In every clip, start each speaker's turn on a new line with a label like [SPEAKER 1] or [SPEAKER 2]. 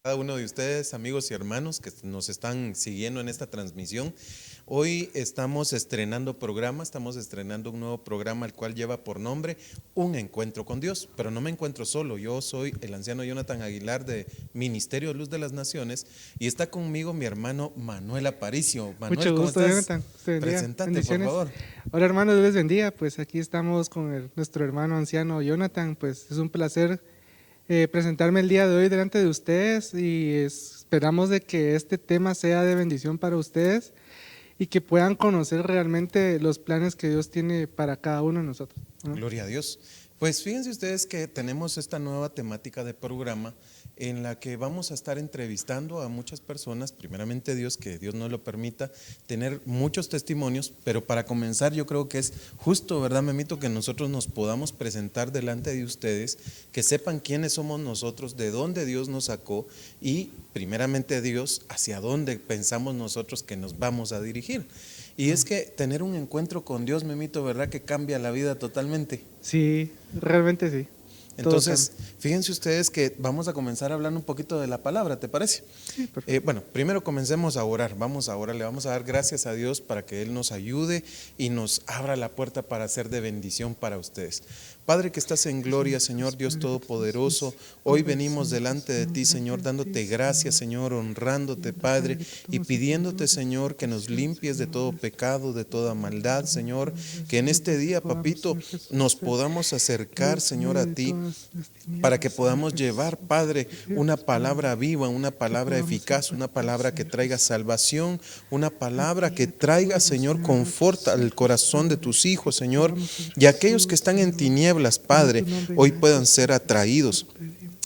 [SPEAKER 1] Cada uno de ustedes, amigos y hermanos que nos están siguiendo en esta transmisión. Hoy estamos estrenando un nuevo programa el cual lleva por nombre Un Encuentro con Dios, pero no me encuentro solo, yo soy el anciano Jonathan Aguilar de Ministerio Luz de las Naciones y está conmigo mi hermano Manuel Aparicio. Manuel,
[SPEAKER 2] Mucho
[SPEAKER 1] ¿cómo
[SPEAKER 2] gusto,
[SPEAKER 1] estás?
[SPEAKER 2] Jonathan. Te bendiga.
[SPEAKER 1] Preséntate, por
[SPEAKER 2] Bendiciones.
[SPEAKER 1] favor.
[SPEAKER 2] Hola, hermanos, Dios les bendiga. Pues aquí estamos con nuestro hermano anciano Jonathan. Pues es un placer presentarme el día de hoy delante de ustedes y esperamos de que este tema sea de bendición para ustedes y que puedan conocer realmente los planes que Dios tiene para cada uno de nosotros, ¿no?
[SPEAKER 1] Gloria a Dios. Pues fíjense ustedes que tenemos esta nueva temática de programa en la que vamos a estar entrevistando a muchas personas, primeramente Dios, que Dios nos lo permita, tener muchos testimonios, pero para comenzar yo creo que es justo, ¿verdad, Memito?, que nosotros nos podamos presentar delante de ustedes, que sepan quiénes somos nosotros, de dónde Dios nos sacó y primeramente Dios, hacia dónde pensamos nosotros que nos vamos a dirigir. Y es que tener un encuentro con Dios, Memito, ¿verdad?, que cambia la vida totalmente.
[SPEAKER 2] Sí, realmente sí.
[SPEAKER 1] Entonces, fíjense ustedes que vamos a comenzar hablando un poquito de la palabra, ¿te parece?
[SPEAKER 2] Sí, perfecto.
[SPEAKER 1] Bueno, primero comencemos a orar, vamos a orar, le vamos a dar gracias a Dios para que Él nos ayude y nos abra la puerta para ser de bendición para ustedes. Padre que estás en gloria, Señor Dios Todopoderoso, hoy venimos delante de ti, Señor, dándote gracias, Señor, honrándote, Padre, y pidiéndote, Señor, que nos limpies de todo pecado, de toda maldad, Señor, que en este día, papito, nos podamos acercar, Señor, a ti, para que podamos llevar, Padre, una palabra viva, una palabra eficaz, una palabra que traiga salvación, una palabra que traiga, Señor, confort al corazón de tus hijos, Señor, y aquellos que están en tinieblas, Padre, hoy puedan ser atraídos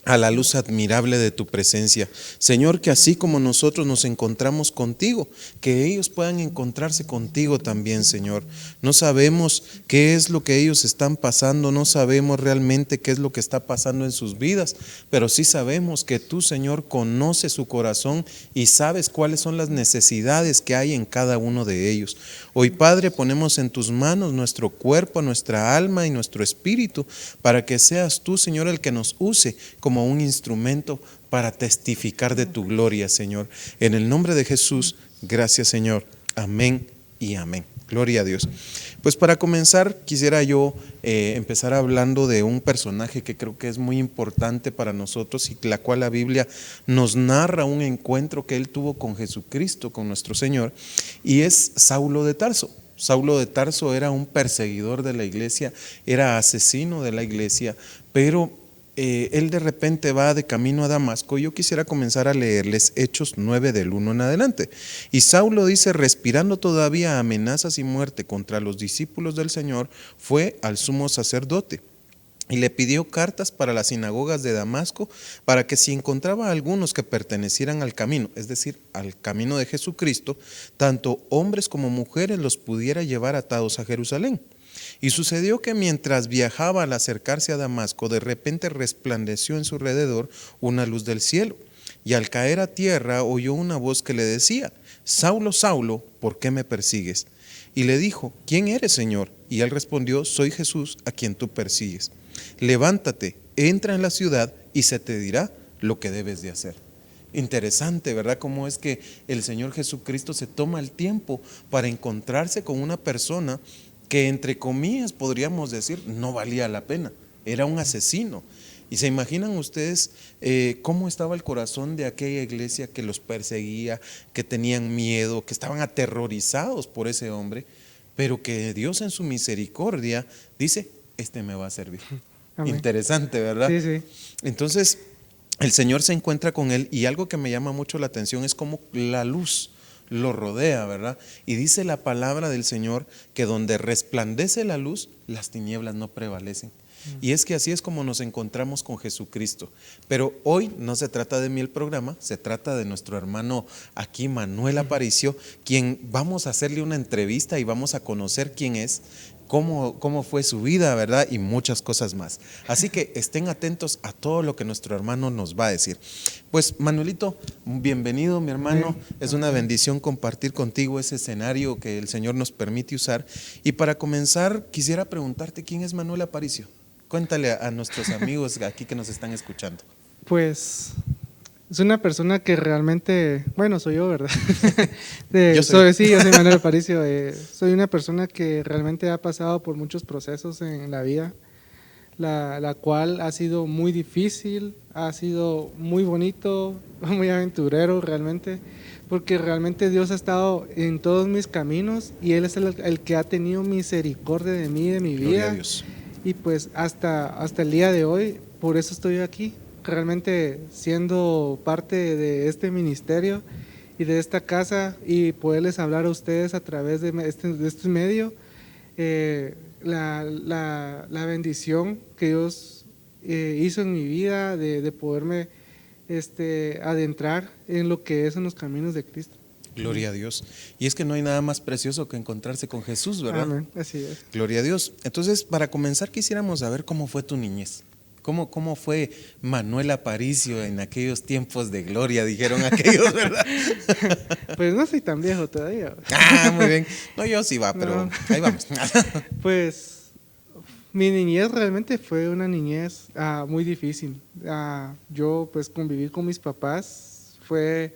[SPEAKER 1] a la luz admirable de tu presencia. Señor, que así como nosotros nos encontramos contigo, que ellos puedan encontrarse contigo también, Señor. No sabemos qué es lo que ellos están pasando, no sabemos realmente qué es lo que está pasando en sus vidas, pero sí sabemos que tú, Señor, conoces su corazón y sabes cuáles son las necesidades que hay en cada uno de ellos. Hoy, Padre, ponemos en tus manos nuestro cuerpo, nuestra alma y nuestro espíritu, para que seas tú, Señor, el que nos use como un instrumento para testificar de tu gloria, Señor. En el nombre de Jesús, gracias, Señor. Amén y amén. Gloria a Dios. Pues para comenzar, quisiera yo empezar hablando de un personaje que creo que es muy importante para nosotros y la cual la Biblia nos narra un encuentro que él tuvo con Jesucristo, con nuestro Señor, y es Saulo de Tarso. Saulo de Tarso era un perseguidor de la iglesia, era asesino de la iglesia, pero él de repente va de camino a Damasco y yo quisiera comenzar a leerles Hechos 9 del 1 en adelante. Y Saulo dice, respirando todavía amenazas y muerte contra los discípulos del Señor, fue al sumo sacerdote y le pidió cartas para las sinagogas de Damasco para que si encontraba a algunos que pertenecieran al camino, es decir, al camino de Jesucristo, tanto hombres como mujeres los pudiera llevar atados a Jerusalén. Y sucedió que mientras viajaba al acercarse a Damasco, de repente resplandeció en su alrededor una luz del cielo. Y al caer a tierra oyó una voz que le decía, Saulo, Saulo, ¿por qué me persigues? Y le dijo, ¿quién eres, Señor? Y él respondió, soy Jesús a quien tú persigues. Levántate, entra en la ciudad y se te dirá lo que debes de hacer. Interesante, ¿verdad? Cómo es que el Señor Jesucristo se toma el tiempo para encontrarse con una persona que entre comillas podríamos decir no valía la pena, era un asesino. Y se imaginan ustedes cómo estaba el corazón de aquella iglesia que los perseguía, que tenían miedo, que estaban aterrorizados por ese hombre, pero que Dios en su misericordia dice, este me va a servir.
[SPEAKER 2] Amén.
[SPEAKER 1] Interesante, ¿verdad?
[SPEAKER 2] Sí, sí.
[SPEAKER 1] Entonces, el Señor se encuentra con él y algo que me llama mucho la atención es cómo la luz lo rodea, ¿verdad? Y dice la palabra del Señor que donde resplandece la luz, las tinieblas no prevalecen. Y es que así es como nos encontramos con Jesucristo. Pero hoy no se trata de mí el programa, se trata de nuestro hermano aquí, Manuel Aparicio, quien vamos a hacerle una entrevista y vamos a conocer quién es, cómo fue su vida, ¿verdad? Y muchas cosas más. Así que estén atentos a todo lo que nuestro hermano nos va a decir. Pues Manuelito, bienvenido mi hermano, es una bendición compartir contigo ese escenario que el Señor nos permite usar. Y para comenzar, quisiera preguntarte, ¿quién es Manuel Aparicio? Cuéntale a nuestros amigos aquí que nos están escuchando.
[SPEAKER 2] Pues Es una persona que realmente, bueno, soy yo, ¿verdad? Sí, yo soy Manuel Aparicio. Soy una persona que realmente ha pasado por muchos procesos en la vida, la cual ha sido muy difícil, ha sido muy bonito, muy aventurero realmente, porque realmente Dios ha estado en todos mis caminos y Él es el que ha tenido misericordia de mí, de mi
[SPEAKER 1] Gloria a
[SPEAKER 2] vida.
[SPEAKER 1] Dios.
[SPEAKER 2] Y pues hasta el día de hoy, por eso estoy aquí, realmente siendo parte de este ministerio y de esta casa y poderles hablar a ustedes a través de este medio, la bendición que Dios hizo en mi vida de poderme adentrar en lo que es en los caminos de Cristo.
[SPEAKER 1] Gloria a Dios. Y es que no hay nada más precioso que encontrarse con Jesús, ¿verdad?
[SPEAKER 2] Amén, así es.
[SPEAKER 1] Gloria a Dios. Entonces, para comenzar, quisiéramos saber cómo fue tu niñez. ¿Cómo fue Manuel Aparicio en aquellos tiempos de gloria, dijeron aquellos, ¿verdad?
[SPEAKER 2] Pues no soy tan viejo todavía.
[SPEAKER 1] Ah, muy bien. No, yo sí va, pero
[SPEAKER 2] No.
[SPEAKER 1] ahí vamos.
[SPEAKER 2] Pues mi niñez realmente fue una niñez muy difícil. Yo pues conviví con mis papás, fue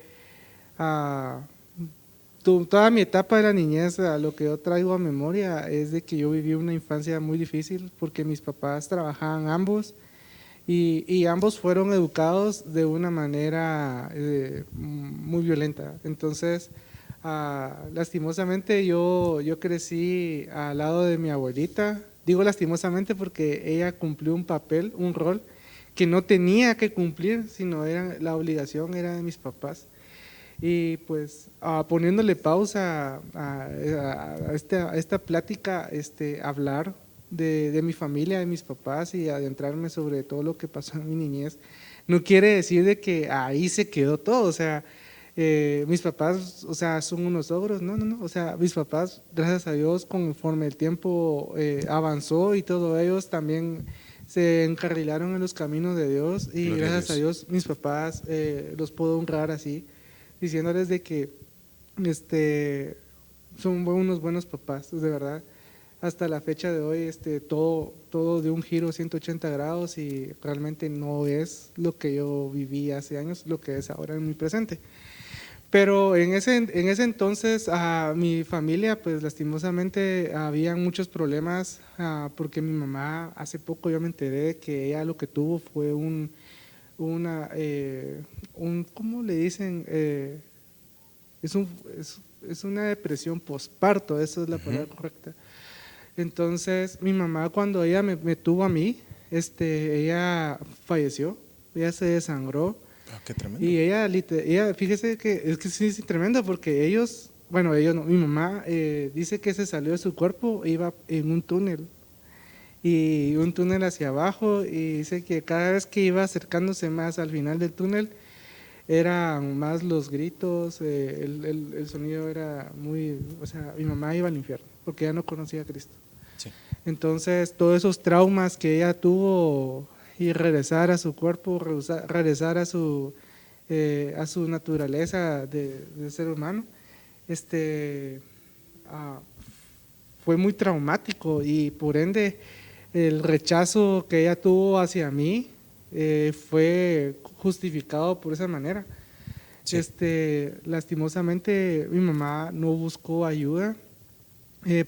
[SPEAKER 2] toda mi etapa de la niñez, lo que yo traigo a memoria es de que yo viví una infancia muy difícil porque mis papás trabajaban ambos y ambos fueron educados de una manera muy violenta. Entonces, lastimosamente yo crecí al lado de mi abuelita. Digo lastimosamente porque ella cumplió un papel, un rol que no tenía que cumplir, sino la obligación era de mis papás. Y pues poniéndole pausa a esta plática, hablar de mi familia, de mis papás y adentrarme sobre todo lo que pasó en mi niñez, no quiere decir de que ahí se quedó todo, o sea, mis papás, o sea, son unos ogros, no, o sea, mis papás, gracias a Dios, conforme el tiempo avanzó y todos ellos también se encarrilaron en los caminos de Dios y
[SPEAKER 1] Gloria a
[SPEAKER 2] gracias a
[SPEAKER 1] Dios.
[SPEAKER 2] Dios mis papás los puedo honrar así diciéndoles de que son unos buenos papás, de verdad. Hasta la fecha de hoy, todo de un giro 180 grados y realmente no es lo que yo viví hace años, lo que es ahora en mi presente. Pero en ese entonces, mi familia, pues lastimosamente, había muchos problemas porque mi mamá, hace poco yo me enteré de que ella lo que tuvo fue ¿cómo le dicen? Es, un, es una depresión posparto, esa es la palabra correcta. Entonces, mi mamá cuando ella me tuvo a mí, ella falleció, ella se desangró.
[SPEAKER 1] Qué tremendo.
[SPEAKER 2] Y ella, fíjese que es sí es tremendo porque ellos no, mi mamá dice que se salió de su cuerpo, iba en un túnel y un túnel hacia abajo y dice que cada vez que iba acercándose más al final del túnel eran más los gritos, el sonido era muy, o sea, mi mamá iba al infierno porque ya no conocía a Cristo.
[SPEAKER 1] Sí.
[SPEAKER 2] Entonces todos esos traumas que ella tuvo y regresar a su cuerpo, regresar a su naturaleza de ser humano, fue muy traumático y por ende el rechazo que ella tuvo hacia mí fue justificado por esa manera. Sí. Lastimosamente mi mamá no buscó ayuda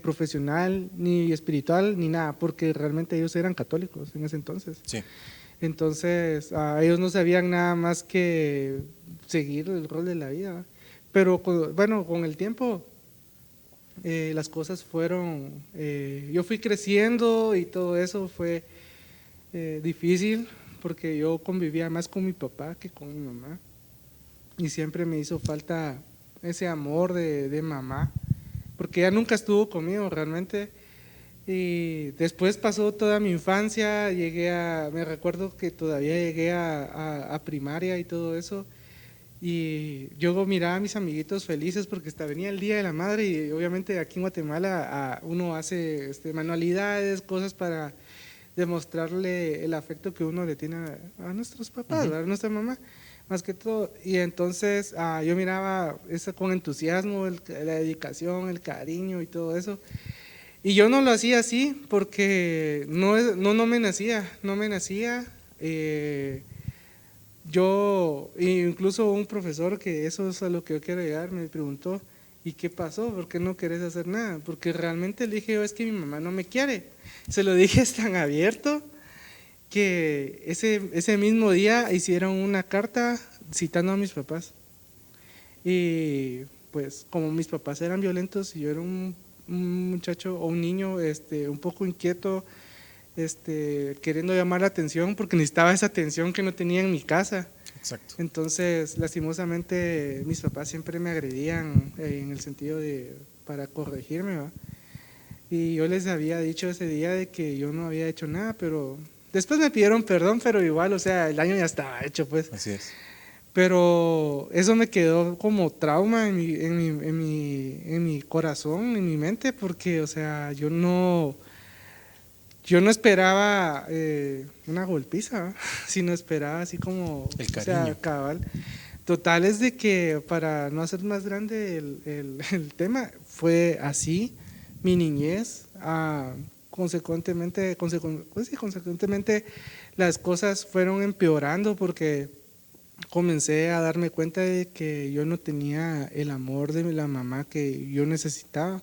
[SPEAKER 2] profesional ni espiritual ni nada porque realmente ellos eran católicos en ese entonces.
[SPEAKER 1] Sí.
[SPEAKER 2] Entonces ellos no sabían nada más que seguir el rol de la vida. Pero con el tiempo las cosas fueron, yo fui creciendo y todo eso fue difícil porque yo convivía más con mi papá que con mi mamá y siempre me hizo falta ese amor de mamá porque ella nunca estuvo conmigo realmente. Y después pasó toda mi infancia, me recuerdo que todavía llegué a primaria y todo eso, y yo miraba a mis amiguitos felices porque venía el Día de la Madre y obviamente aquí en Guatemala uno hace manualidades, cosas para demostrarle el afecto que uno le tiene a nuestros papás, a nuestra mamá, más que todo. Y entonces yo miraba eso con entusiasmo, la dedicación, el cariño y todo eso. Y yo no lo hacía así porque no me nacía. incluso un profesor, que eso es a lo que yo quiero llegar, me preguntó, ¿y qué pasó? ¿Por qué no querés hacer nada? Porque realmente le dije yo, es que mi mamá no me quiere. Se lo dije tan abierto que ese mismo día hicieron una carta citando a mis papás. Y pues como mis papás eran violentos y yo era un muchacho o un niño un poco inquieto, queriendo llamar la atención porque necesitaba esa atención que no tenía en mi casa.
[SPEAKER 1] Exacto.
[SPEAKER 2] Entonces, lastimosamente, mis papás siempre me agredían en el sentido de para corregirme, ¿va? Y yo les había dicho ese día de que yo no había hecho nada, pero después me pidieron perdón, pero igual, o sea, el daño ya estaba hecho, pues.
[SPEAKER 1] Así es.
[SPEAKER 2] Pero eso me quedó como trauma en mi corazón, en mi mente, porque, o sea, yo no esperaba una golpiza, ¿va? Sino esperaba así como,
[SPEAKER 1] El
[SPEAKER 2] o sea,
[SPEAKER 1] cariño.
[SPEAKER 2] cabal. Total es de que para no hacer más grande el tema, fue así mi niñez. Pues sí, consecuentemente las cosas fueron empeorando porque comencé a darme cuenta de que yo no tenía el amor de la mamá que yo necesitaba.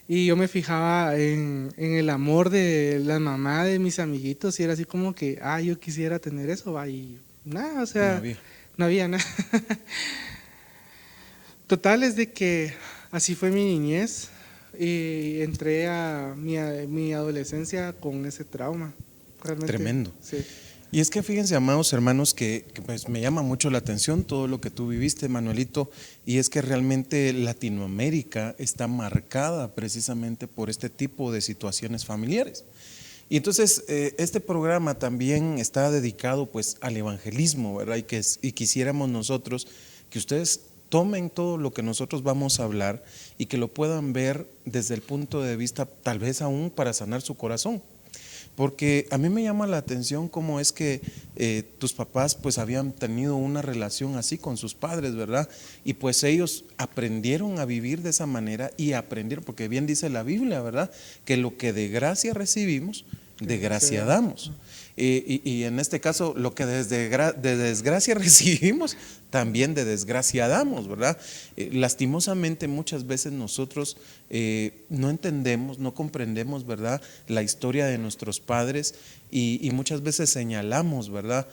[SPEAKER 2] Y yo me fijaba en el amor de la mamá de mis amiguitos y era así como que, yo quisiera tener eso, va, y nada, o
[SPEAKER 1] No
[SPEAKER 2] sea,
[SPEAKER 1] había.
[SPEAKER 2] no había nada. Total es de que así fue mi niñez y entré a mi adolescencia con ese trauma. Realmente,
[SPEAKER 1] Tremendo.
[SPEAKER 2] sí.
[SPEAKER 1] Y es que fíjense, amados hermanos, que pues me llama mucho la atención todo lo que tú viviste, Manuelito, y es que realmente Latinoamérica está marcada precisamente por este tipo de situaciones familiares. Y entonces este programa también está dedicado pues al evangelismo, ¿verdad? Y quisiéramos nosotros que ustedes tomen todo lo que nosotros vamos a hablar y que lo puedan ver desde el punto de vista tal vez aún para sanar su corazón. Porque a mí me llama la atención cómo es que tus papás pues habían tenido una relación así con sus padres, ¿verdad? Y pues ellos aprendieron a vivir de esa manera y aprendieron, porque bien dice la Biblia, ¿verdad? Que lo que de gracia recibimos, de gracia damos. Y en este caso, lo que de desgracia recibimos, también de desgracia damos, ¿verdad? Lastimosamente muchas veces nosotros no entendemos, no comprendemos, ¿verdad? La historia de nuestros padres y muchas veces señalamos, ¿verdad?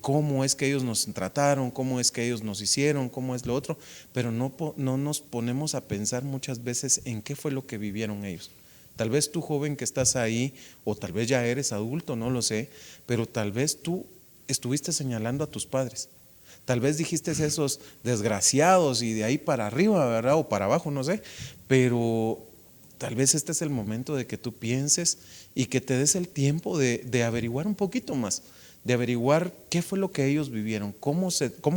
[SPEAKER 1] Cómo es que ellos nos trataron, cómo es que ellos nos hicieron, cómo es lo otro, pero no nos ponemos a pensar muchas veces en qué fue lo que vivieron ellos. Tal vez tú, joven que estás ahí, o tal vez ya eres adulto, no lo sé, pero tal vez tú estuviste señalando a tus padres. Tal vez dijiste esos desgraciados y de ahí para arriba, ¿verdad? O para abajo, no sé. Pero tal vez este es el momento de que tú pienses y que te des el tiempo de averiguar un poquito más, de averiguar qué fue lo que ellos vivieron, cómo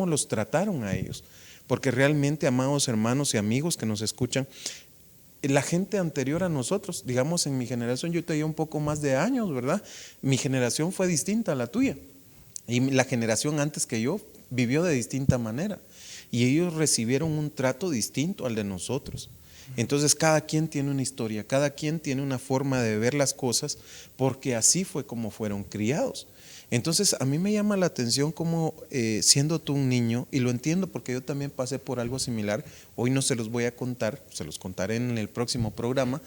[SPEAKER 1] los trataron a ellos. Porque realmente, amados hermanos y amigos que nos escuchan, la gente anterior a nosotros, digamos en mi generación, yo tenía un poco más de años, ¿verdad? Mi generación fue distinta a la tuya. Y la generación antes que yo vivió de distinta manera. Y ellos recibieron un trato distinto al de nosotros. Entonces cada quien tiene una historia, cada quien tiene una forma de ver las cosas, porque así fue como fueron criados. Entonces a mí me llama la atención como siendo tú un niño, y lo entiendo porque yo también pasé por algo similar, hoy no se los voy a contar, se los contaré en el próximo programa,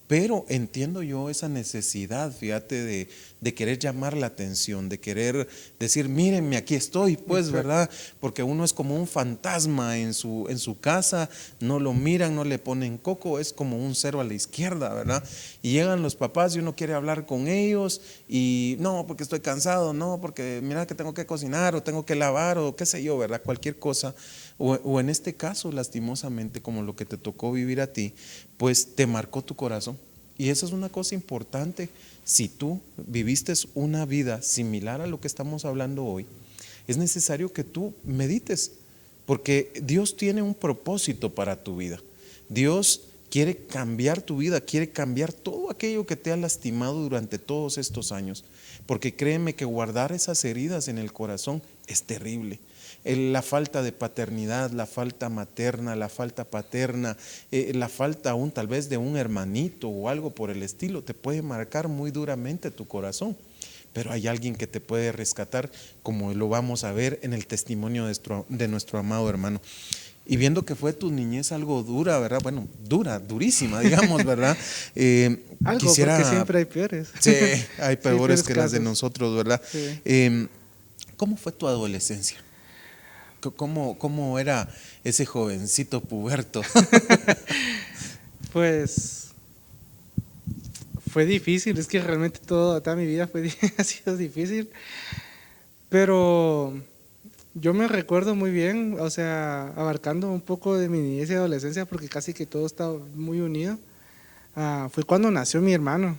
[SPEAKER 1] pero entiendo yo esa necesidad, fíjate, de querer llamar la atención, de querer decir, mírenme, aquí estoy, pues,
[SPEAKER 2] Exacto.
[SPEAKER 1] ¿verdad? Porque uno es como un fantasma en su casa, no lo miran, no le ponen coco, es como un cero a la izquierda, ¿verdad? Y llegan los papás y uno quiere hablar con ellos y no, porque estoy cansado, no, porque mira que tengo que cocinar o tengo que lavar o qué sé yo, ¿verdad? Cualquier cosa. O en este caso, lastimosamente, como lo que te tocó vivir a ti, pues te marcó tu corazón. Y eso es una cosa importante. Si tú viviste una vida similar a lo que estamos hablando hoy, es necesario que tú medites, porque Dios tiene un propósito para tu vida. Dios quiere cambiar tu vida, quiere cambiar todo aquello que te ha lastimado durante todos estos años, porque créeme que guardar esas heridas en el corazón es terrible. La falta de paternidad, la falta materna, la falta paterna, la falta aún tal vez de un hermanito o algo por el estilo, te puede marcar muy duramente tu corazón. pero hay alguien que te puede rescatar, como lo vamos a ver en el testimonio de nuestro amado hermano. Y viendo que fue tu niñez algo dura, ¿verdad? Bueno, durísima, digamos, ¿verdad?
[SPEAKER 2] Algo,
[SPEAKER 1] Quisiera,
[SPEAKER 2] porque siempre hay peores.
[SPEAKER 1] sí, hay peores que las de
[SPEAKER 2] casos.
[SPEAKER 1] nosotros, ¿verdad?
[SPEAKER 2] Sí.
[SPEAKER 1] ¿Cómo fue tu adolescencia? ¿Cómo era ese jovencito puberto?
[SPEAKER 2] Pues fue difícil, es que realmente toda mi vida ha sido difícil, pero yo me recuerdo muy bien, o sea, abarcando un poco de mi niñez y adolescencia, porque casi que todo está muy unido. Fue cuando nació mi hermano,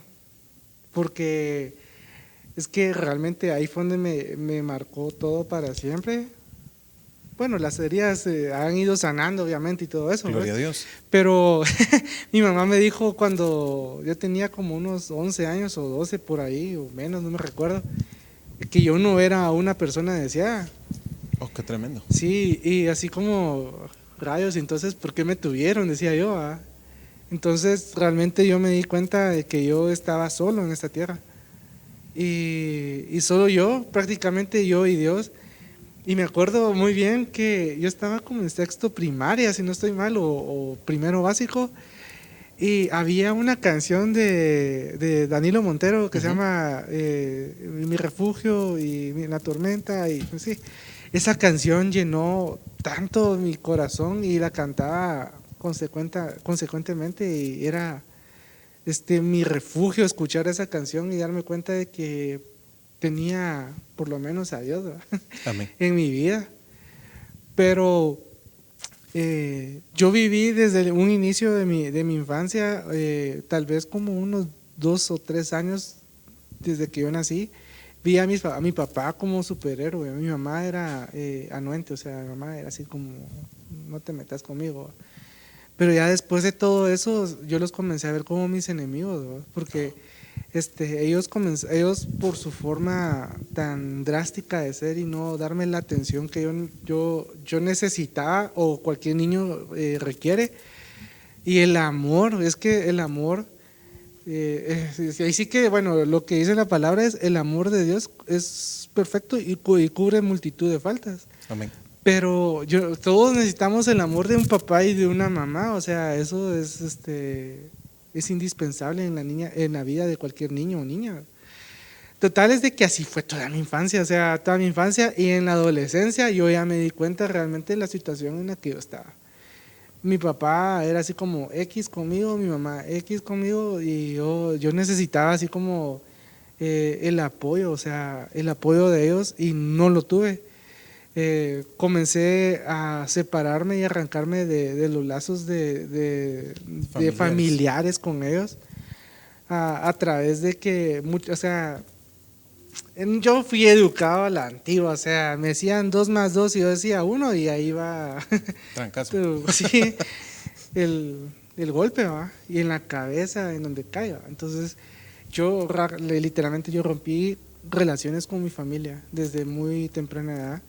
[SPEAKER 2] porque es que realmente ahí fue donde me marcó todo para siempre. Bueno, las heridas han ido sanando, obviamente, y todo eso,
[SPEAKER 1] Gloria
[SPEAKER 2] ¿verdad?
[SPEAKER 1] a Dios.
[SPEAKER 2] Pero mi mamá me dijo cuando yo tenía como unos 11 años o 12 por ahí, o menos, no me recuerdo, que yo no era una persona deseada.
[SPEAKER 1] Oh, qué tremendo.
[SPEAKER 2] Sí, y así como rayos, entonces, ¿por qué me tuvieron? Decía yo. Entonces, realmente yo me di cuenta de que yo estaba solo en esta tierra. Y solo yo, prácticamente yo y Dios. Y me acuerdo muy bien que yo estaba como en sexto primaria, si no estoy mal, o primero básico, y había una canción de Danilo Montero que se llama Mi refugio y La tormenta, y pues sí, esa canción llenó tanto mi corazón y la cantaba consecuentemente y era mi refugio escuchar esa canción y darme cuenta de que tenía por lo menos a Dios, ¿verdad?
[SPEAKER 1] Amén.
[SPEAKER 2] En mi vida. Pero yo viví desde un inicio de mi infancia, tal vez como unos 2 o 3 años desde que yo nací, vi a mi papá como superhéroe. Mi mamá era anuente, o sea, mi mamá era así como, no te metas conmigo. Pero ya después de todo eso, yo los comencé a ver como mis enemigos, ¿verdad? Porque ellos por su forma tan drástica de ser y no darme la atención que yo necesitaba o cualquier niño requiere. Y el amor, es que el amor, ahí sí que, bueno, lo que dice la palabra es el amor de Dios es perfecto y cubre multitud de faltas.
[SPEAKER 1] Amén.
[SPEAKER 2] Pero todos necesitamos el amor de un papá y de una mamá, o sea, eso es indispensable en la vida de cualquier niño o niña. Total es de que así fue toda mi infancia, o sea, toda mi infancia y en la adolescencia yo ya me di cuenta realmente de la situación en la que yo estaba. Mi papá era así como X conmigo, mi mamá X conmigo y yo necesitaba así como el apoyo, o sea, el apoyo de ellos y no lo tuve. Comencé a separarme y arrancarme de los lazos de familiares con ellos a través de que, o sea, yo fui educado a la antigua, o sea, me decían 2 más 2 y yo decía 1 y ahí va
[SPEAKER 1] Trancazo.
[SPEAKER 2] sí, el golpe, ¿va? Y en la cabeza, en donde caiga. Entonces, literalmente yo rompí relaciones con mi familia desde muy temprana edad.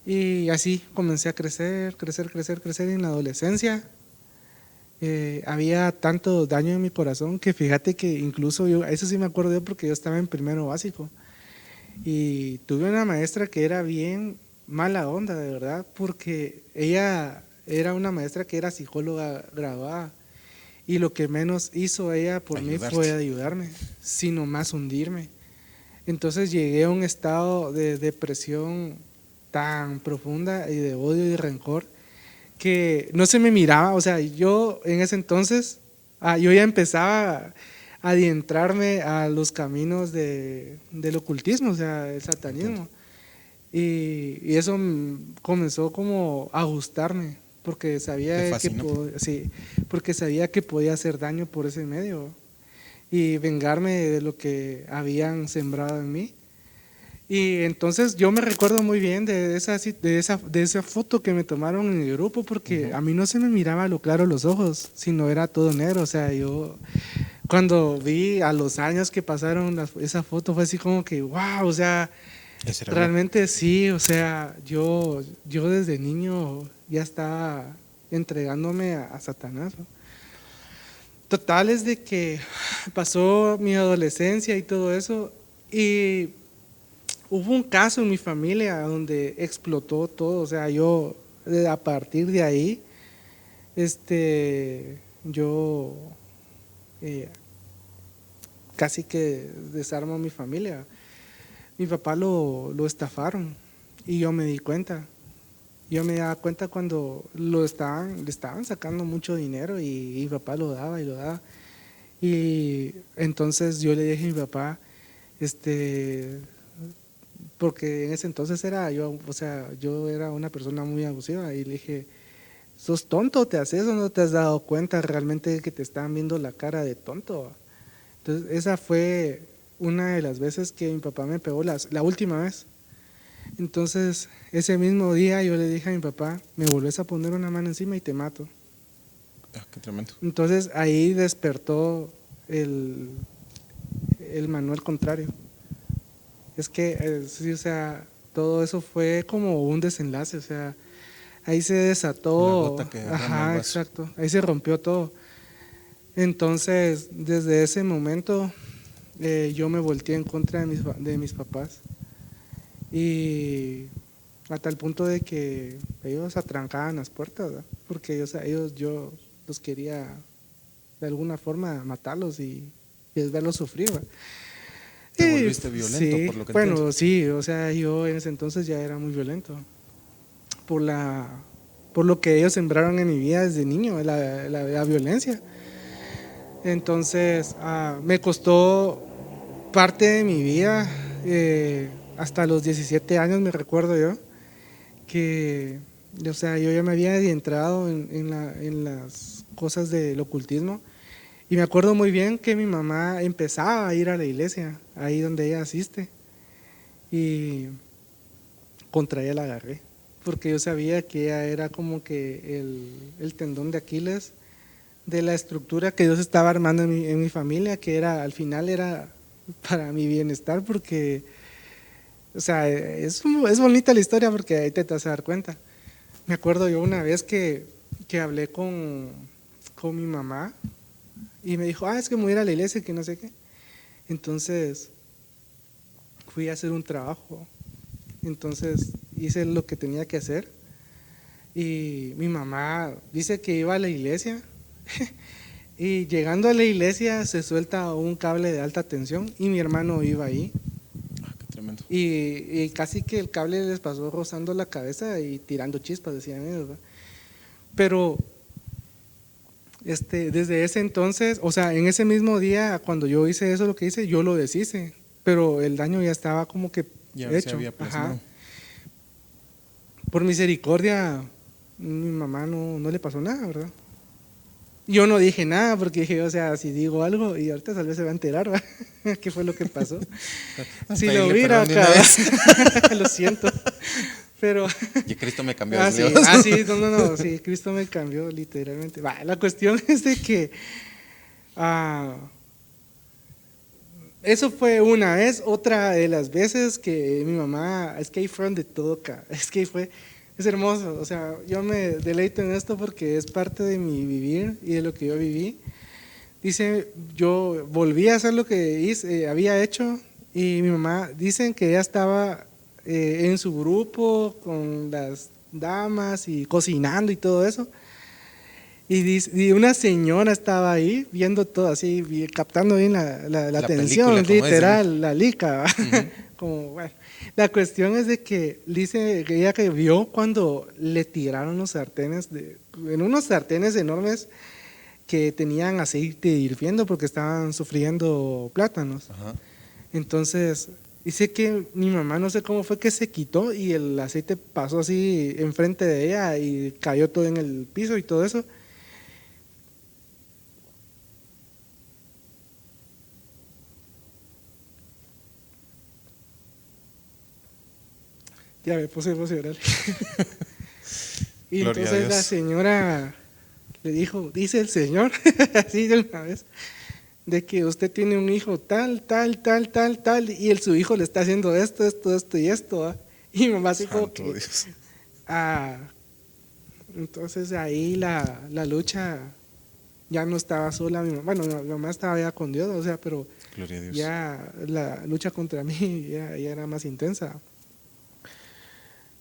[SPEAKER 2] Y así comencé a crecer en la adolescencia. Había tanto daño en mi corazón que fíjate que incluso eso sí me acuerdo yo porque yo estaba en primero básico. Y tuve una maestra que era bien mala onda, de verdad, porque ella era una maestra que era psicóloga graduada. Y lo que menos hizo ella por mí fue ayudarme, sino más hundirme. Entonces llegué a un estado de depresión tan profunda y de odio y de rencor que no se me miraba, o sea, yo en ese entonces, yo ya empezaba a adentrarme a los caminos del ocultismo, o sea, el satanismo, y eso comenzó como a gustarme, porque sabía porque sabía que podía hacer daño por ese medio y vengarme de lo que habían sembrado en mí. Y entonces yo me recuerdo muy bien de esa foto que me tomaron en el grupo porque a mí no se me miraba a lo claro los ojos, sino era todo negro. O sea, yo cuando vi a los años que pasaron esa foto fue así como que, wow, o sea, realmente sí, o sea, yo desde niño ya estaba entregándome a Satanás, ¿no? Total es de que pasó mi adolescencia y todo eso. Y hubo un caso en mi familia donde explotó todo, o sea, yo a partir de ahí, yo eh, casi que desarmo a mi familia. Mi papá lo estafaron y yo me di cuenta. Yo me daba cuenta cuando le estaban sacando mucho dinero y mi papá lo daba y lo daba. Y entonces yo le dije a mi papá, porque en ese entonces era yo, o sea, yo era una persona muy abusiva y le dije, ¿sos tonto? ¿Te haces o no te has dado cuenta realmente que te están viendo la cara de tonto? Entonces esa fue una de las veces que mi papá me pegó, la última vez. Entonces ese mismo día yo le dije a mi papá, me volvés a poner una mano encima y te mato.
[SPEAKER 1] Qué tremendo.
[SPEAKER 2] Entonces ahí despertó el Manuel contrario. Es que, sí, o sea, todo eso fue como un desenlace, o sea, ahí se desató.
[SPEAKER 1] La gota que derrama el vaso.
[SPEAKER 2] Exacto, ahí se rompió todo. Entonces, desde ese momento, yo me volteé en contra de mis papás y a tal punto de que ellos atrancaban las puertas, ¿verdad? Porque yo los quería de alguna forma matarlos y verlos sufrir, ¿verdad?
[SPEAKER 1] Te volviste violento,
[SPEAKER 2] Sí,
[SPEAKER 1] por lo que
[SPEAKER 2] bueno,
[SPEAKER 1] entiendo.
[SPEAKER 2] sí, o sea, yo en ese entonces ya era muy violento por por lo que ellos sembraron en mi vida desde niño, la violencia. Entonces, me costó parte de mi vida, hasta los 17 años me recuerdo yo, que, o sea, yo ya me había adentrado en las cosas del ocultismo. Y me acuerdo muy bien que mi mamá empezaba a ir a la iglesia, ahí donde ella asiste. Y contra ella la agarré, porque yo sabía que ella era como que el tendón de Aquiles de la estructura que Dios estaba armando en mi familia, que era al final era para mi bienestar, porque, o sea, es bonita la historia porque ahí te vas a dar cuenta. Me acuerdo yo una vez que hablé con mi mamá y me dijo, es que me voy a ir a la iglesia y que no sé qué. Entonces fui a hacer un trabajo. Entonces hice lo que tenía que hacer y mi mamá dice que iba a la iglesia y llegando a la iglesia se suelta un cable de alta tensión y mi hermano iba ahí.
[SPEAKER 1] Qué tremendo.
[SPEAKER 2] Y casi que el cable les pasó rozando la cabeza y tirando chispas, decían ellos, ¿verdad? Pero desde ese entonces, o sea, en ese mismo día, cuando yo hice eso, lo que hice, yo lo deshice, pero el daño ya estaba como que
[SPEAKER 1] Ya
[SPEAKER 2] hecho.
[SPEAKER 1] se había plasmado.
[SPEAKER 2] Por misericordia, mi mamá no le pasó nada, ¿verdad? Yo no dije nada porque dije, o sea, si digo algo y ahorita tal vez se va a enterar, ¿verdad? ¿Qué fue lo que pasó? Si lo hubiera acabado, lo siento, pero...
[SPEAKER 1] Y Cristo me cambió.
[SPEAKER 2] sí, sí, Cristo me cambió literalmente. La cuestión es de que eso fue una vez, otra de las veces que mi mamá, es que ahí fue donde todo es hermoso, o sea, yo me deleito en esto porque es parte de mi vivir y de lo que yo viví. Dice, yo volví a hacer lo que había hecho y mi mamá, dicen que ella estaba en su grupo con las damas y cocinando y todo eso. Y una señora estaba ahí viendo todo así, captando bien la atención,
[SPEAKER 1] película,
[SPEAKER 2] literal, la lica. Como, bueno. La cuestión es de que dice que ella que vio cuando le tiraron los sartenes, en unos sartenes enormes que tenían aceite hirviendo porque estaban sufriendo plátanos.
[SPEAKER 1] Ajá.
[SPEAKER 2] Entonces, dice que mi mamá no sé cómo fue que se quitó y el aceite pasó así enfrente de ella y cayó todo en el piso y todo eso. Ya me puse a llorar. Y
[SPEAKER 1] Gloria a
[SPEAKER 2] entonces la
[SPEAKER 1] Dios.
[SPEAKER 2] señora le dijo, dice el Señor, así de una vez, de que usted tiene un hijo tal, tal, tal, tal, tal, y su hijo le está haciendo esto, esto, esto y esto. ¿Ah? Y mi mamá dijo
[SPEAKER 1] Santo
[SPEAKER 2] que...
[SPEAKER 1] Dios.
[SPEAKER 2] Entonces ahí la lucha ya no estaba sola. Bueno, mi mamá estaba ya con Dios, o sea, pero
[SPEAKER 1] Gloria a Dios.
[SPEAKER 2] Ya la lucha contra mí ya era más intensa.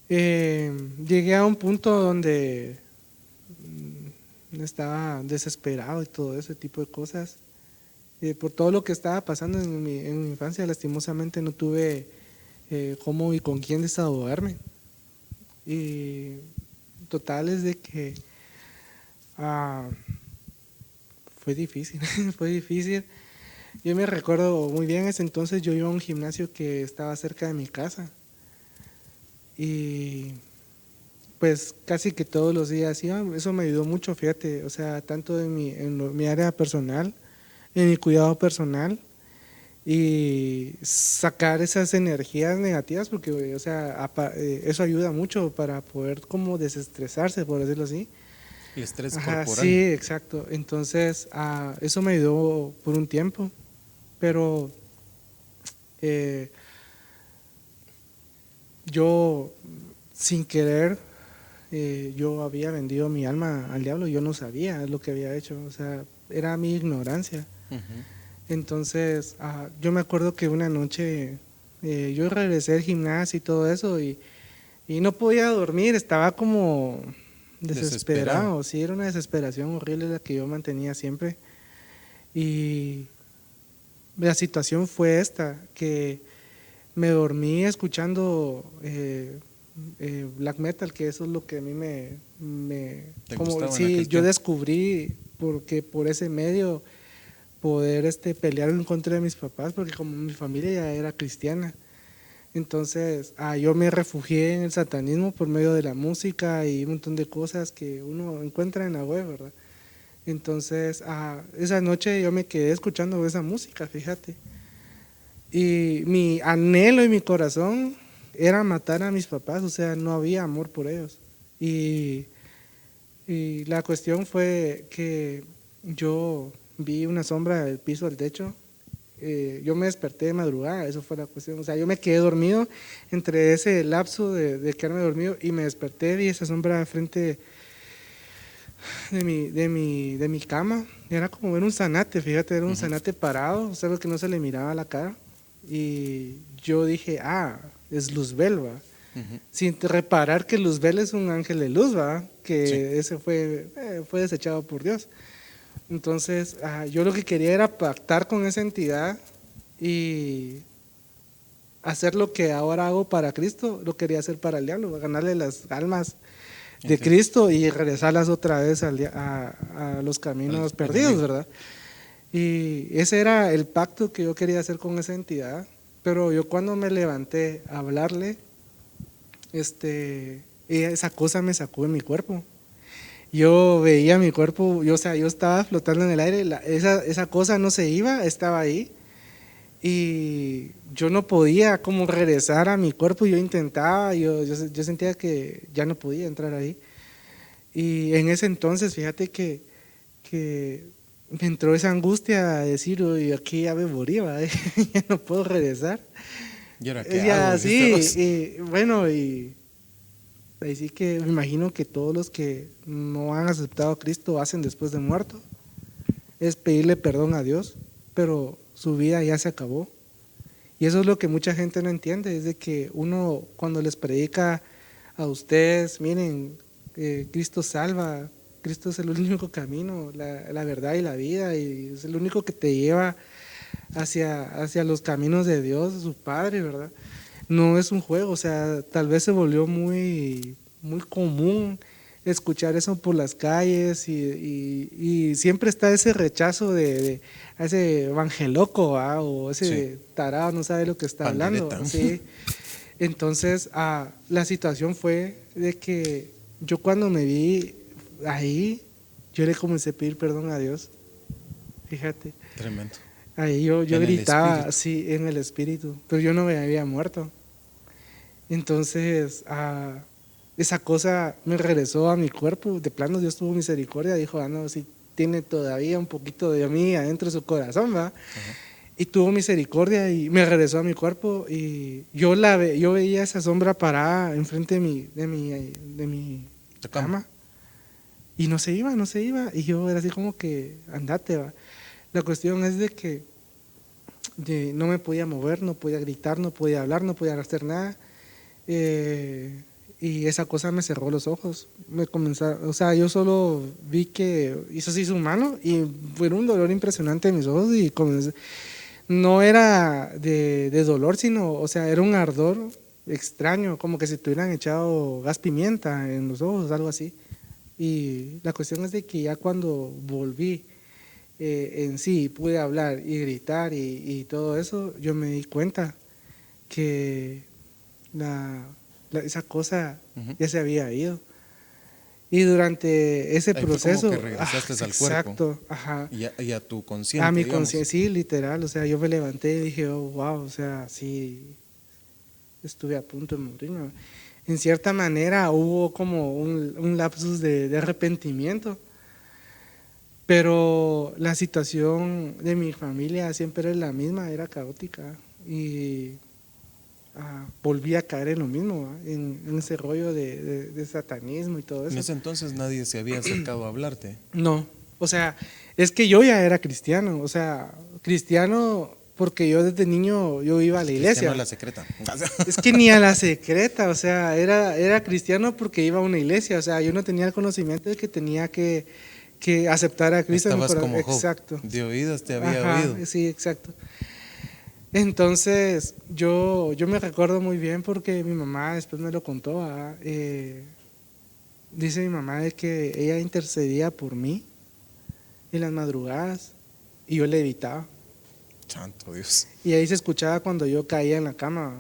[SPEAKER 2] Llegué a un punto donde estaba desesperado y todo ese tipo de cosas. Por todo lo que estaba pasando en mi infancia, lastimosamente no tuve cómo y con quién desahogarme. Y total es de que fue difícil, fue difícil. Yo me recuerdo muy bien, ese entonces yo iba a un gimnasio que estaba cerca de mi casa. Y pues casi que todos los días iba, eso me ayudó mucho, fíjate, o sea, tanto mi área personal, en mi cuidado personal, y sacar esas energías negativas, porque, o sea, eso ayuda mucho para poder como desestresarse, por decirlo así.
[SPEAKER 1] El estrés
[SPEAKER 2] Ajá,
[SPEAKER 1] corporal.
[SPEAKER 2] sí, exacto. Entonces, eso me ayudó por un tiempo, pero yo, sin querer, yo había vendido mi alma al diablo, yo no sabía lo que había hecho, o sea, era mi ignorancia.
[SPEAKER 1] Ujú.
[SPEAKER 2] Entonces, yo me acuerdo que una noche yo regresé al gimnasio y todo eso y no podía dormir, estaba como desesperado, sí, era una desesperación horrible la que yo mantenía siempre. Y la situación fue esta, que me dormí escuchando black metal, que eso es lo que a mí
[SPEAKER 1] ¿Te
[SPEAKER 2] como
[SPEAKER 1] gustaba en
[SPEAKER 2] sí,
[SPEAKER 1] aquel
[SPEAKER 2] yo
[SPEAKER 1] tiempo?
[SPEAKER 2] descubrí porque por ese medio poder pelear en contra de mis papás, porque como mi familia ya era cristiana. Entonces, yo me refugié en el satanismo por medio de la música y un montón de cosas que uno encuentra en la web, ¿verdad? Entonces, esa noche yo me quedé escuchando esa música, fíjate. Y mi anhelo y mi corazón era matar a mis papás, o sea, no había amor por ellos. Y, y la cuestión fue que yo vi una sombra del piso al techo. Yo me desperté de madrugada, eso fue la cuestión. O sea, yo me quedé dormido entre ese lapso de quedarme dormido y me desperté, vi esa sombra frente de mi cama. Era como ver un zanate, fíjate, era un zanate parado, o sea, que no se le miraba la cara. Y yo dije, es Luzbel, ¿va?
[SPEAKER 1] Ujú.
[SPEAKER 2] Sin reparar que Luzbel es un ángel de luz, ¿va?
[SPEAKER 1] Sí.
[SPEAKER 2] Que ese fue desechado por Dios. Entonces, yo lo que quería era pactar con esa entidad y hacer lo que ahora hago para Cristo, lo quería hacer para el diablo, ganarle las almas de
[SPEAKER 1] Entiendo.
[SPEAKER 2] Cristo y regresarlas otra vez a los caminos
[SPEAKER 1] Al
[SPEAKER 2] perdidos,
[SPEAKER 1] enemigo.
[SPEAKER 2] ¿verdad? Y ese era el pacto que yo quería hacer con esa entidad. Pero yo cuando me levanté a hablarle, esa cosa me sacó de mi cuerpo. Yo veía mi cuerpo, o sea, yo estaba flotando en el aire, esa cosa no se iba, estaba ahí. Y yo no podía como regresar a mi cuerpo, yo intentaba, yo sentía que ya no podía entrar ahí. Y en ese entonces, fíjate que me entró esa angustia a decir, uy, aquí ya me morí, ¿va? Ya no puedo regresar.
[SPEAKER 1] ¿Y ahora qué hago?
[SPEAKER 2] Ya,
[SPEAKER 1] Dijiste
[SPEAKER 2] sí,
[SPEAKER 1] vos.
[SPEAKER 2] y bueno, y ahí sí que me imagino que todos los que no han aceptado a Cristo hacen después de muerto, es pedirle perdón a Dios, pero su vida ya se acabó. Y eso es lo que mucha gente no entiende, es de que uno cuando les predica a ustedes, miren, Cristo salva, Cristo es el único camino, la verdad y la vida, y es el único que te lleva hacia los caminos de Dios, de su Padre, ¿verdad? No es un juego, o sea, tal vez se volvió muy, muy común escuchar eso por las calles y siempre está ese rechazo de a ese evangeloco, o
[SPEAKER 1] Sí.
[SPEAKER 2] ese tarado no sabe lo que está hablando,
[SPEAKER 1] Pandereta.
[SPEAKER 2] ¿sí? Entonces, la situación fue de que yo cuando me vi ahí, yo le comencé a pedir perdón a Dios, fíjate.
[SPEAKER 1] Tremendo.
[SPEAKER 2] Ahí yo
[SPEAKER 1] En el
[SPEAKER 2] gritaba
[SPEAKER 1] espíritu.
[SPEAKER 2] así en el espíritu, pero yo no me había muerto. Entonces, esa cosa me regresó a mi cuerpo. De plano, Dios tuvo misericordia. Dijo, no, si tiene todavía un poquito de mí adentro de su corazón, ¿va?
[SPEAKER 1] Ajá.
[SPEAKER 2] Y tuvo misericordia y me regresó a mi cuerpo. Y yo veía esa sombra parada enfrente de mi
[SPEAKER 1] Tu cama.
[SPEAKER 2] cama. Y no se iba, no se iba. Y yo era así como que, andate, ¿va? La cuestión es de que no me podía mover, no podía gritar, no podía hablar, no podía hacer nada. Y esa cosa me cerró los ojos. O sea, yo solo vi que hizo así su mano y fue un dolor impresionante en mis ojos y no era de dolor, sino, o sea, era un ardor extraño, como que si te hubieran echado gas pimienta en los ojos, algo así. Y la cuestión es de que ya cuando volví en sí, pude hablar y gritar y todo eso, yo me di cuenta que esa cosa ya se había ido. Y durante ese proceso,
[SPEAKER 1] fue como que regresaste al cuerpo.
[SPEAKER 2] Exacto, ajá.
[SPEAKER 1] Y a tu consciente,
[SPEAKER 2] A mi
[SPEAKER 1] digamos.
[SPEAKER 2] conciencia, sí, literal, o sea, yo me levanté y dije, oh, wow, o sea, sí, estuve a punto de morirme. En cierta manera hubo como un lapsus de arrepentimiento, pero la situación de mi familia siempre era la misma, era caótica y volví a caer en lo mismo, en ese rollo de satanismo y todo eso.
[SPEAKER 1] En ese entonces nadie se había acercado a hablarte.
[SPEAKER 2] No, o sea, es que yo ya era cristiano, o sea, cristiano porque yo desde niño yo iba a la iglesia.
[SPEAKER 1] Cristiano a la secreta.
[SPEAKER 2] Es que ni a la secreta, o sea, era cristiano porque iba a una iglesia, o sea, yo no tenía el conocimiento de que tenía que aceptar a Cristo.
[SPEAKER 1] Estabas como Job.
[SPEAKER 2] Exacto.
[SPEAKER 1] De oídas te había oído.
[SPEAKER 2] Sí, exacto. Entonces, yo me recuerdo muy bien porque mi mamá después me lo contó. Dice mi mamá de que ella intercedía por mí en las madrugadas y yo le evitaba.
[SPEAKER 1] Santo Dios.
[SPEAKER 2] Y ahí se escuchaba cuando yo caía en la cama.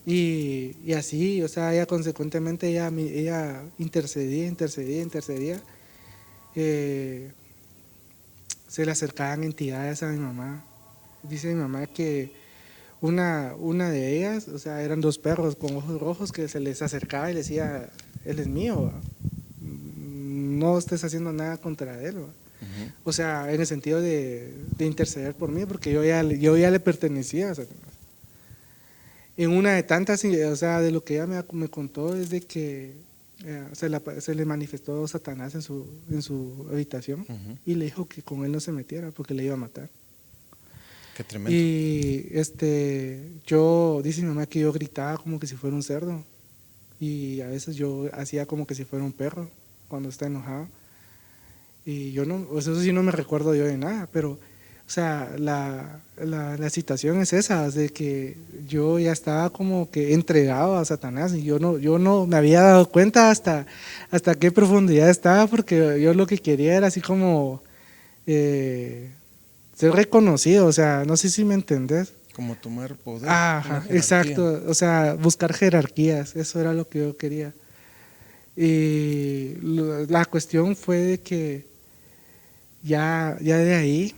[SPEAKER 2] Y así, o sea, ella consecuentemente ella intercedía. Se le acercaban entidades a mi mamá. Dice mi mamá que una de ellas, o sea, eran dos perros con ojos rojos que se les acercaba y le decía, él es mío, no estés haciendo nada contra él. O sea, en el sentido de interceder por mí, porque yo ya le pertenecía a Satanás. En una de tantas, o sea, de lo que ella me contó es de que se le manifestó Satanás en su habitación y le dijo que con él no se metiera porque le iba a matar.
[SPEAKER 1] Qué tremendo.
[SPEAKER 2] Y dice mi mamá que yo gritaba como que si fuera un cerdo y a veces yo hacía como que si fuera un perro cuando está enojado. Y yo no, eso sí no me recuerdo yo de nada, pero, o sea, la situación es esa, de que yo ya estaba como que entregado a Satanás y yo no me había dado cuenta hasta qué profundidad estaba, porque yo lo que quería era así como ser reconocido, o sea, no sé si me entendés.
[SPEAKER 1] Como tomar poder.
[SPEAKER 2] Ajá, exacto, o sea, buscar jerarquías, eso era lo que yo quería. Y la cuestión fue de que ya de ahí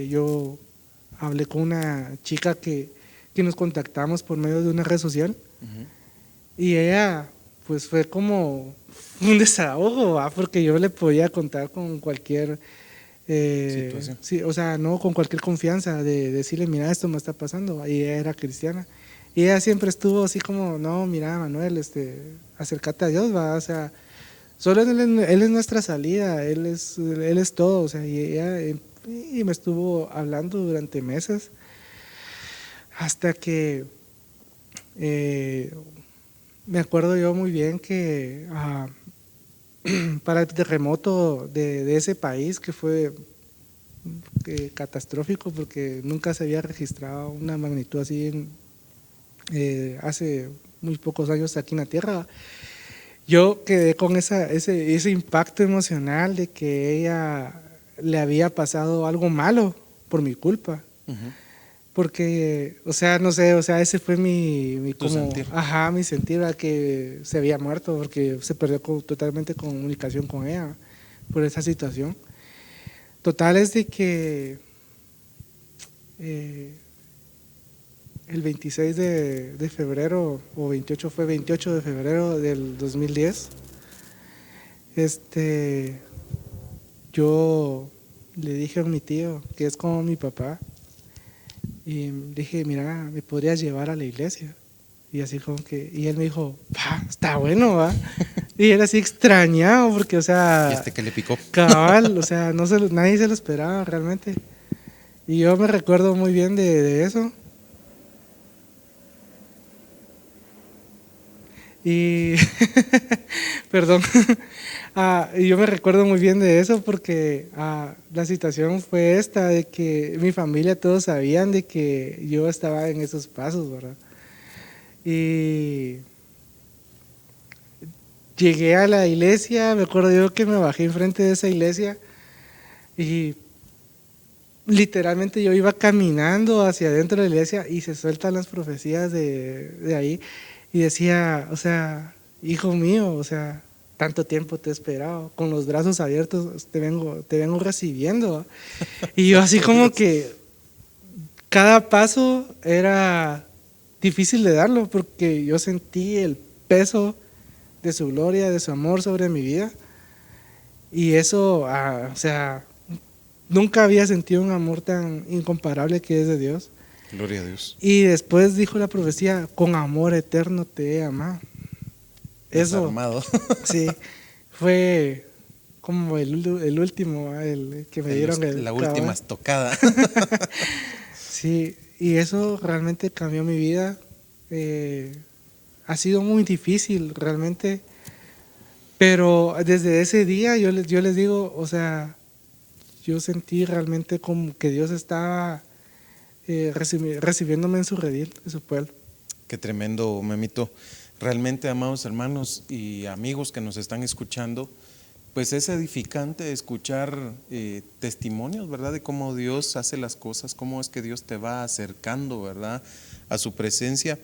[SPEAKER 2] yo hablé con una chica que nos contactamos por medio de una red social y ella pues fue como un desahogo, porque yo le podía contar con cualquier situación. Sí, o sea, no con cualquier confianza de decirle, mira, esto me está pasando, y ella era cristiana. Y ella siempre estuvo así como, no, mira, Manuel, acércate a Dios, va, o sea, solo él es nuestra salida, él es todo, o sea, y ella y me estuvo hablando durante meses hasta que me acuerdo yo muy bien que para el terremoto de ese país, que fue catastrófico porque nunca se había registrado una magnitud así hace muy pocos años aquí en la Tierra. Yo quedé con ese impacto emocional de que ella le había pasado algo malo por mi culpa. Porque, o sea, no sé, o sea, ese fue mi
[SPEAKER 1] sentir.
[SPEAKER 2] Ajá, mi sentir, era que se había muerto porque se perdió totalmente comunicación con ella por esa situación. Total es de que el 26 de febrero, o 28 de febrero del 2010, yo le dije a mi tío, que es como mi papá, y dije, mira, ¿me podrías llevar a la iglesia? Y así como que, y él me dijo, está bueno, ¿va? Y era así extrañado, porque, o sea...
[SPEAKER 1] ¿Y que le picó?
[SPEAKER 2] Cabal, o sea, nadie se lo esperaba realmente. Y yo me recuerdo muy bien de eso. Y, perdón, y yo me recuerdo muy bien de eso porque la situación fue esta, de que mi familia todos sabían de que yo estaba en esos pasos, ¿verdad? Y llegué a la iglesia, me acuerdo yo que me bajé enfrente de esa iglesia y literalmente yo iba caminando hacia adentro de la iglesia y se sueltan las profecías de ahí y decía, o sea, hijo mío, o sea, tanto tiempo te he esperado, con los brazos abiertos te vengo recibiendo. Y yo así
[SPEAKER 1] Santo
[SPEAKER 2] como
[SPEAKER 1] Dios.
[SPEAKER 2] que cada paso era difícil de darlo porque yo sentí el peso de su gloria, de su amor sobre mi vida. Y eso, o sea, nunca había sentido un amor tan incomparable que es de Dios.
[SPEAKER 1] Gloria a Dios.
[SPEAKER 2] Y después dijo la profecía, con amor eterno te he amado. Eso,
[SPEAKER 1] Desarmado.
[SPEAKER 2] sí, fue como el último, el que me dieron el
[SPEAKER 1] La última
[SPEAKER 2] cabal.
[SPEAKER 1] estocada.
[SPEAKER 2] Sí, y eso realmente cambió mi vida. Eh, ha sido muy difícil realmente, pero desde ese día yo les digo, o sea, yo sentí realmente como que Dios estaba recibiéndome en su redil, en su pueblo.
[SPEAKER 1] Qué tremendo, Memito. Realmente, amados hermanos y amigos que nos están escuchando, pues es edificante escuchar testimonios, ¿verdad? De cómo Dios hace las cosas, cómo es que Dios te va acercando, ¿verdad? A su presencia.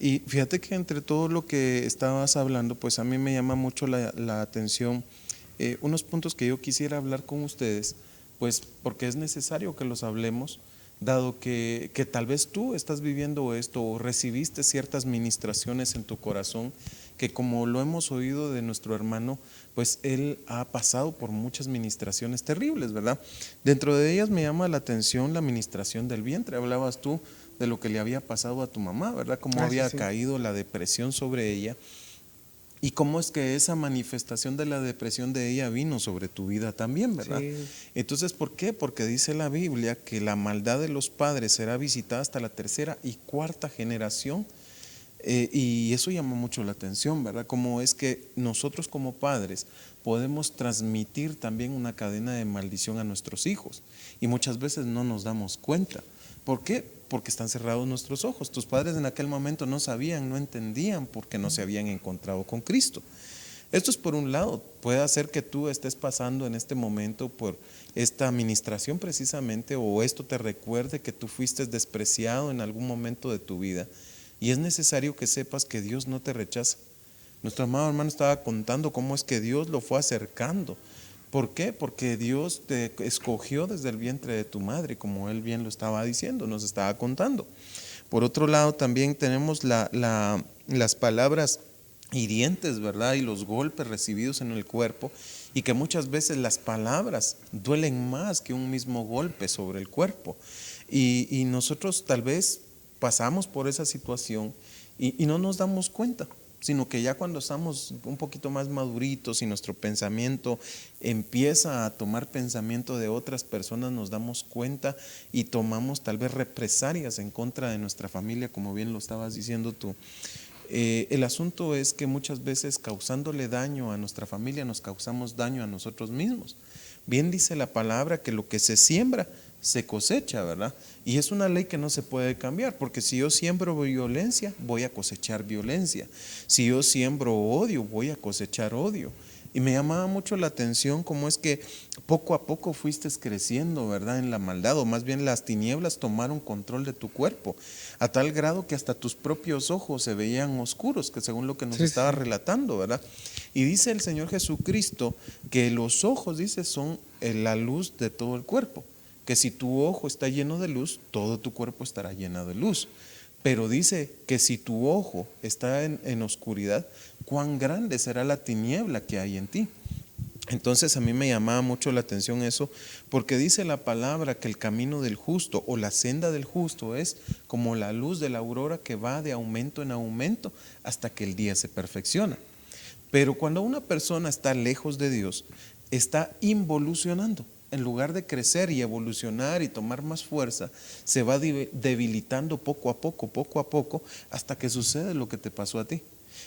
[SPEAKER 1] Y fíjate que entre todo lo que estabas hablando, pues a mí me llama mucho la atención unos puntos que yo quisiera hablar con ustedes, pues porque es necesario que los hablemos, dado que tal vez tú estás viviendo esto o recibiste ciertas ministraciones en tu corazón, que como lo hemos oído de nuestro hermano, pues él ha pasado por muchas ministraciones terribles, ¿verdad? Dentro de ellas me llama la atención la ministración del vientre. Hablabas tú de lo que le había pasado a tu mamá, ¿verdad? Cómo
[SPEAKER 2] Sí,
[SPEAKER 1] había
[SPEAKER 2] sí.
[SPEAKER 1] caído la depresión sobre ella. Y cómo es que esa manifestación de la depresión de ella vino sobre tu vida también, ¿verdad?
[SPEAKER 2] Sí,
[SPEAKER 1] Entonces, ¿por qué? Porque dice la Biblia que la maldad de los padres será visitada hasta la tercera y cuarta generación. Y eso llama mucho la atención, ¿verdad? Cómo es que nosotros como padres podemos transmitir también una cadena de maldición a nuestros hijos. Y muchas veces no nos damos cuenta. ¿Por qué? Porque están cerrados nuestros ojos. Tus padres en aquel momento no sabían, no entendían porque no se habían encontrado con Cristo. Esto es por un lado, puede hacer que tú estés pasando en este momento por esta administración precisamente, o esto te recuerde que tú fuiste despreciado en algún momento de tu vida, y es necesario que sepas que Dios no te rechaza. Nuestro amado hermano estaba contando cómo es que Dios lo fue acercando. ¿Por qué? Porque Dios te escogió desde el vientre de tu madre, como él bien lo estaba diciendo, nos estaba contando. Por otro lado, también tenemos las palabras hirientes, ¿verdad? Y los golpes recibidos en el cuerpo, y que muchas veces las palabras duelen más que un mismo golpe sobre el cuerpo. Y nosotros tal vez pasamos por esa situación y no nos damos cuenta, sino que ya cuando estamos un poquito más maduritos y nuestro pensamiento empieza a tomar pensamiento de otras personas, nos damos cuenta y tomamos tal vez represalias en contra de nuestra familia, como bien lo estabas diciendo tú. El asunto es que muchas veces causándole daño a nuestra familia nos causamos daño a nosotros mismos. Bien dice la palabra que lo que se siembra se cosecha, ¿verdad? Y es una ley que no se puede cambiar, porque si yo siembro violencia, voy a cosechar violencia. Si yo siembro odio, voy a cosechar odio. Y me llamaba mucho la atención cómo es que poco a poco fuiste creciendo, ¿verdad? En la maldad, o más bien las tinieblas tomaron control de tu cuerpo, a tal grado que hasta tus propios ojos se veían oscuros, que según lo que nos
[SPEAKER 2] sí,
[SPEAKER 1] estaba
[SPEAKER 2] sí.
[SPEAKER 1] relatando, ¿verdad? Y dice el Señor Jesucristo que los ojos, dice, son la luz de todo el cuerpo, que si tu ojo está lleno de luz, todo tu cuerpo estará lleno de luz. Pero dice que si tu ojo está en oscuridad, cuán grande será la tiniebla que hay en ti. Entonces a mí me llamaba mucho la atención eso, porque dice la palabra que el camino del justo o la senda del justo es como la luz de la aurora que va de aumento en aumento hasta que el día se perfecciona. Pero cuando una persona está lejos de Dios, está involucionando. en lugar de crecer y evolucionar y tomar más fuerza, se va debilitando poco a poco, hasta que sucede lo que te pasó a ti.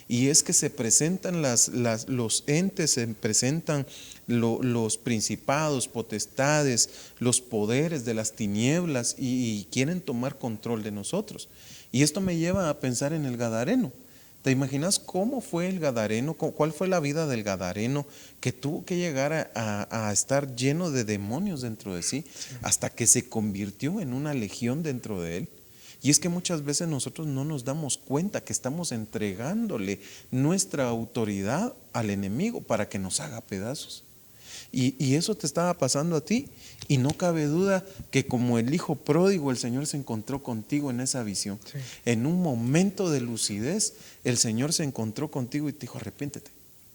[SPEAKER 1] Y es que se presentan los entes, se presentan los principados, potestades, los poderes de las tinieblas y quieren tomar control de nosotros. Y esto me lleva a pensar en el Gadareno. ¿Te imaginas cómo fue el Gadareno? ¿Cuál fue la vida del Gadareno que tuvo que llegar a estar lleno de demonios dentro de sí hasta que se convirtió en una legión dentro de él? Y es que muchas veces nosotros no nos damos cuenta que estamos entregándole nuestra autoridad al enemigo para que nos haga pedazos. Y eso te estaba pasando a ti, y no cabe duda que como el hijo pródigo, el Señor se encontró contigo en esa visión. Sí. En un momento de lucidez, el Señor se encontró contigo y te dijo: arrepiéntete.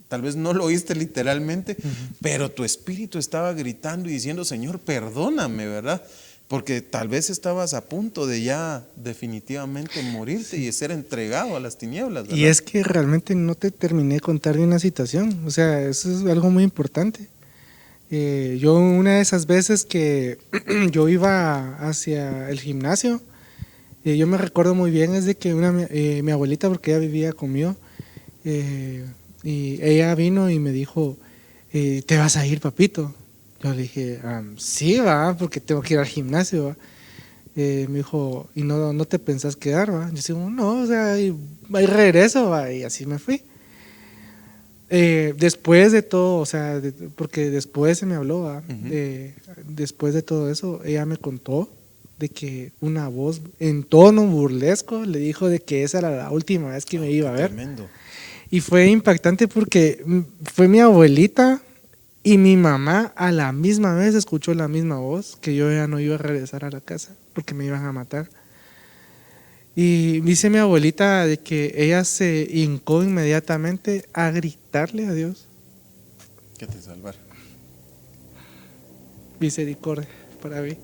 [SPEAKER 1] Tal vez no lo oíste literalmente, pero tu espíritu estaba gritando y diciendo: Señor, perdóname, ¿verdad? Porque tal vez estabas a punto de ya definitivamente morirte y ser entregado a las tinieblas, ¿verdad?
[SPEAKER 2] Y es que realmente no te terminé de contar de una situación, o sea, eso es algo muy importante. Yo una de esas veces que yo iba hacia el gimnasio, yo me recuerdo muy bien, es de que mi abuelita, porque ella vivía conmigo, y ella vino y me dijo: ¿te vas a ir, papito? Yo le dije: sí, va, porque tengo que ir al gimnasio, va. Me dijo: ¿y no te pensás quedar, va? Yo digo: no, o sea, ahí regreso, va, y así me fui. Después de todo, o sea, porque después se me habló, ¿va? Después de todo eso, ella me contó de que una voz en tono burlesco le dijo de que esa era la última vez que me iba a ver.
[SPEAKER 1] Tremendo.
[SPEAKER 2] Y fue impactante porque fue mi abuelita y mi mamá a la misma vez escuchó la misma voz, que yo ya no iba a regresar a la casa porque me iban a matar. Y dice mi abuelita de que ella se hincó inmediatamente a gritarle a Dios:
[SPEAKER 1] que te salvara.
[SPEAKER 2] Misericordia para mí.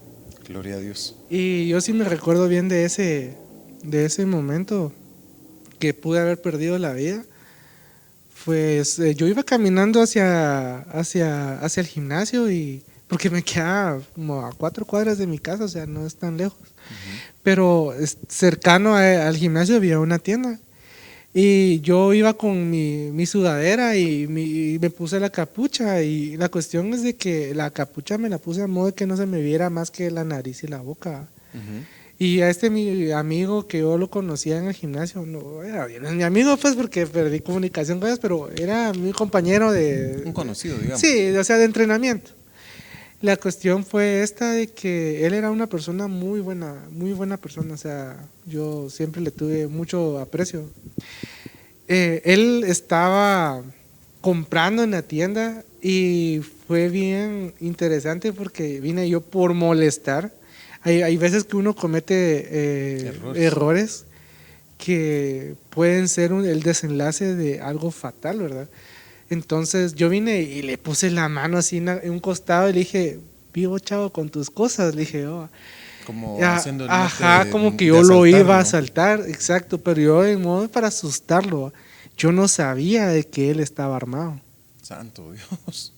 [SPEAKER 1] Gloria a Dios.
[SPEAKER 2] Y yo sí me recuerdo bien de ese momento que pude haber perdido la vida. Pues yo iba caminando hacia el gimnasio, y porque me quedaba como a 4 cuadras de mi casa, o sea, no es tan lejos. Pero cercano al gimnasio había una tienda. Y yo iba con mi sudadera y me puse la capucha. Y la cuestión es de que la capucha me la puse a modo de que no se me viera más que la nariz y la boca. Y a mi amigo, que yo lo conocía en el gimnasio, no era mi amigo, pues, porque perdí comunicación con ellos, pero era mi compañero de...
[SPEAKER 1] Un conocido, digamos.
[SPEAKER 2] Sí, o sea, de entrenamiento. La cuestión fue esta de que él era una persona muy buena persona, o sea, yo siempre le tuve mucho aprecio. Él estaba comprando en la tienda y fue bien interesante porque vine yo por molestar. Hay veces que uno comete errores que pueden ser el desenlace de algo fatal, ¿verdad? Entonces yo vine y le puse la mano así en un costado y le dije: vivo, chavo, con tus cosas, le dije yo.
[SPEAKER 1] Como
[SPEAKER 2] haciendo como que yo lo iba a asaltar, exacto, pero yo en modo para asustarlo. Yo no sabía de que él estaba armado.
[SPEAKER 1] Santo Dios.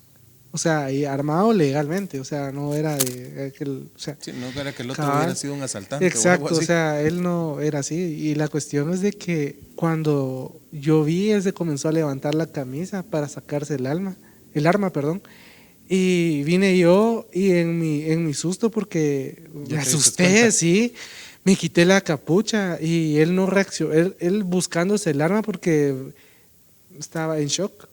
[SPEAKER 2] O sea, y armado legalmente, o sea, no era de aquel, o sea,
[SPEAKER 1] sí, no era que el otro hubiera sido un asaltante.
[SPEAKER 2] Exacto,
[SPEAKER 1] o algo así.
[SPEAKER 2] O sea, él no era así. Y la cuestión es de que cuando yo vi, él se comenzó a levantar la camisa para sacarse el arma, perdón. Y vine yo y en mi susto, porque me asusté, sí, me quité la capucha y él no reaccionó, él buscándose el arma porque estaba en shock.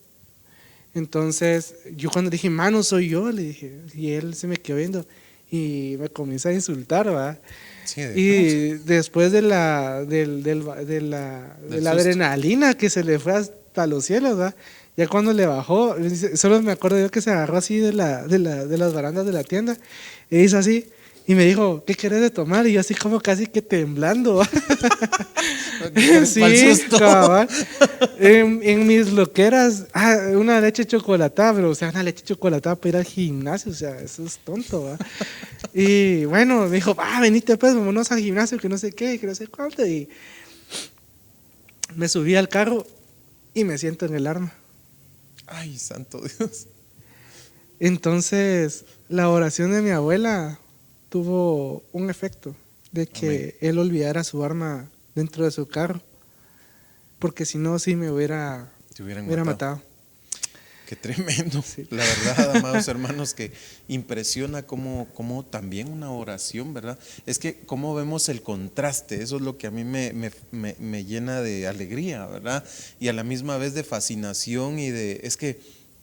[SPEAKER 2] Entonces yo cuando dije: mano, soy yo, le dije, y él se me quedó viendo y me comienza a insultar, ¿va?
[SPEAKER 1] Sí,
[SPEAKER 2] y después de la adrenalina que se le fue hasta los cielos, ¿va? Ya cuando le bajó, solo me acuerdo yo que se agarró así de las barandas de la tienda e hizo así y me dijo: ¿qué querés de tomar? Y yo así como casi que temblando. Sí, cabal. En mis loqueras, una leche chocolatada, pero o sea, una leche chocolatada para ir al gimnasio, o sea, eso es tonto, ¿va? Y bueno, me dijo: venite pues, vámonos al gimnasio, que no sé qué, que no sé cuánto. Y me subí al carro y me siento en el arma.
[SPEAKER 1] Ay, santo Dios.
[SPEAKER 2] Entonces, la oración de mi abuela tuvo un efecto de que él olvidara su arma dentro de su carro, porque si no, sí me
[SPEAKER 1] Te hubieran
[SPEAKER 2] hubiera
[SPEAKER 1] matado.
[SPEAKER 2] matado.
[SPEAKER 1] Qué tremendo.
[SPEAKER 2] Sí.
[SPEAKER 1] La verdad, amados hermanos, que impresiona cómo también una oración, ¿verdad? Es que cómo vemos el contraste, eso es lo que a mí me llena de alegría, ¿verdad? Y a la misma vez de fascinación es que